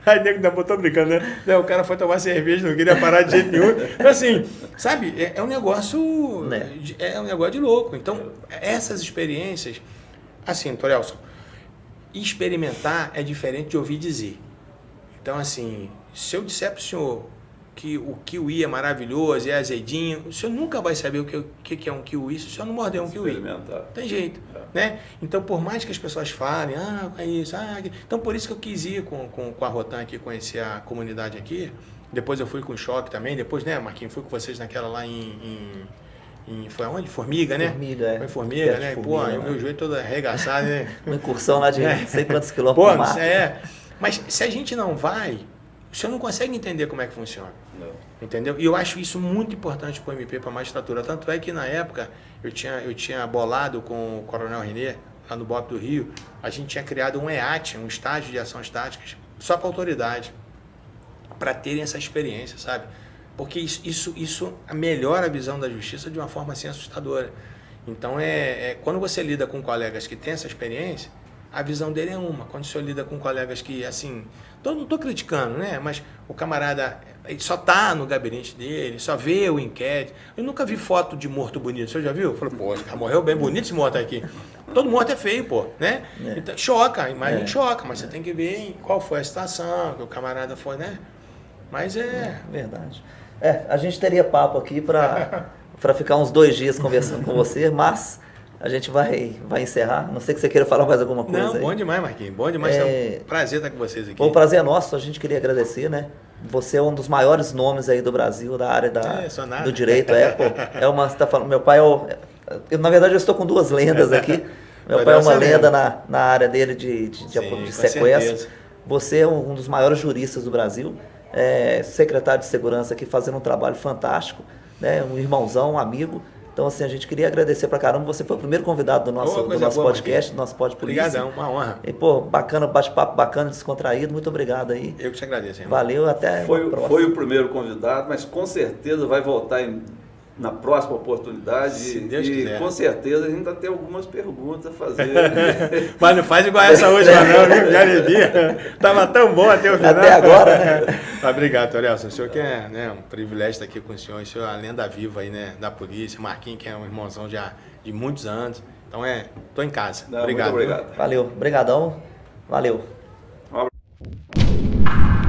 Aí o nego tô brincando, né? O cara foi tomar cerveja, não queria parar de jeito nenhum. Então, assim, sabe, é um negócio. É um negócio de louco. Então, essas experiências, assim, Torelson, experimentar é diferente de ouvir dizer. Então, assim, se eu disser para o senhor que o kiwi é maravilhoso, é azedinho, o senhor nunca vai saber o que é um kiwi se o senhor não morder um kiwi. Experimentar. Tem jeito. Né? Então, por mais que as pessoas falem, é isso, então por isso que eu quis ir com a Rotan aqui, conhecer a comunidade aqui. Depois eu fui com o Choque também, depois, né, Marquinhos, fui com vocês naquela lá foi aonde? Formiga, né? Formiga, Foi Formiga, né? Pô, aí o meu joelho todo arregaçado, né? Uma incursão lá de não sei quantos quilômetros no mar. Mas se a gente não vai, o senhor não consegue entender como é que funciona. Não. Entendeu? E eu acho isso muito importante para o MP, para a magistratura. Tanto é que na época eu tinha bolado com o Coronel Renê, lá no BOP do Rio, a gente tinha criado um EAT, um estágio de ações táticas, só para autoridade, para terem essa experiência, sabe? Porque isso melhora a visão da justiça de uma forma assim assustadora. Então, quando você lida com colegas que têm essa experiência, a visão dele é uma. Quando o senhor lida com colegas que, assim, não estou criticando, né? Mas o camarada ele só está no gabinete dele, só vê o inquérito. Eu nunca vi foto de morto bonito. O senhor já viu? Eu falei, pô, esse cara morreu bem bonito esse morto aqui. Todo morto é feio, pô, né? Então, choca, a imagem choca, mas você tem que ver qual foi a situação, que o camarada foi, né? Mas Verdade. A gente teria papo aqui para ficar uns 2 dias conversando com você, mas a gente vai encerrar. Não sei que você queira falar mais alguma coisa. Não, aí. Bom demais, Marquinhos. Bom demais. É um prazer estar com vocês aqui. O prazer é nosso. A gente queria agradecer, né? Você é um dos maiores nomes aí do Brasil, da área do direito. Você tá falando, meu pai na verdade, eu estou com 2 lendas aqui. Meu pai é uma lenda na área dele de sequestro. Você é um dos maiores juristas do Brasil. Secretário de Segurança aqui fazendo um trabalho fantástico, né? Um irmãozão, um amigo. Então, assim, a gente queria agradecer pra caramba. Você foi o primeiro convidado do nosso podcast, do nosso Pod Polícia. Obrigadão, uma honra. E, pô, bacana, bate-papo bacana, descontraído. Muito obrigado aí. Eu que te agradeço, irmão. Valeu, até a próxima. Foi o primeiro convidado, mas com certeza vai voltar na próxima oportunidade. Se Deus quiser. Com certeza a gente vai ter algumas perguntas a fazer. Mas não faz igual essa última não, viu? Já vi. Tava tão bom até o final. Até agora, né? Mas obrigado, Torelson. O senhor que é, né, um privilégio estar aqui com o senhor. O senhor é a lenda viva aí, né, da polícia. Marquinhos, que é um irmãozão já de muitos anos. Então, tô em casa. Não, obrigado. Muito obrigado. Valeu. Obrigadão. Valeu. Um abraço.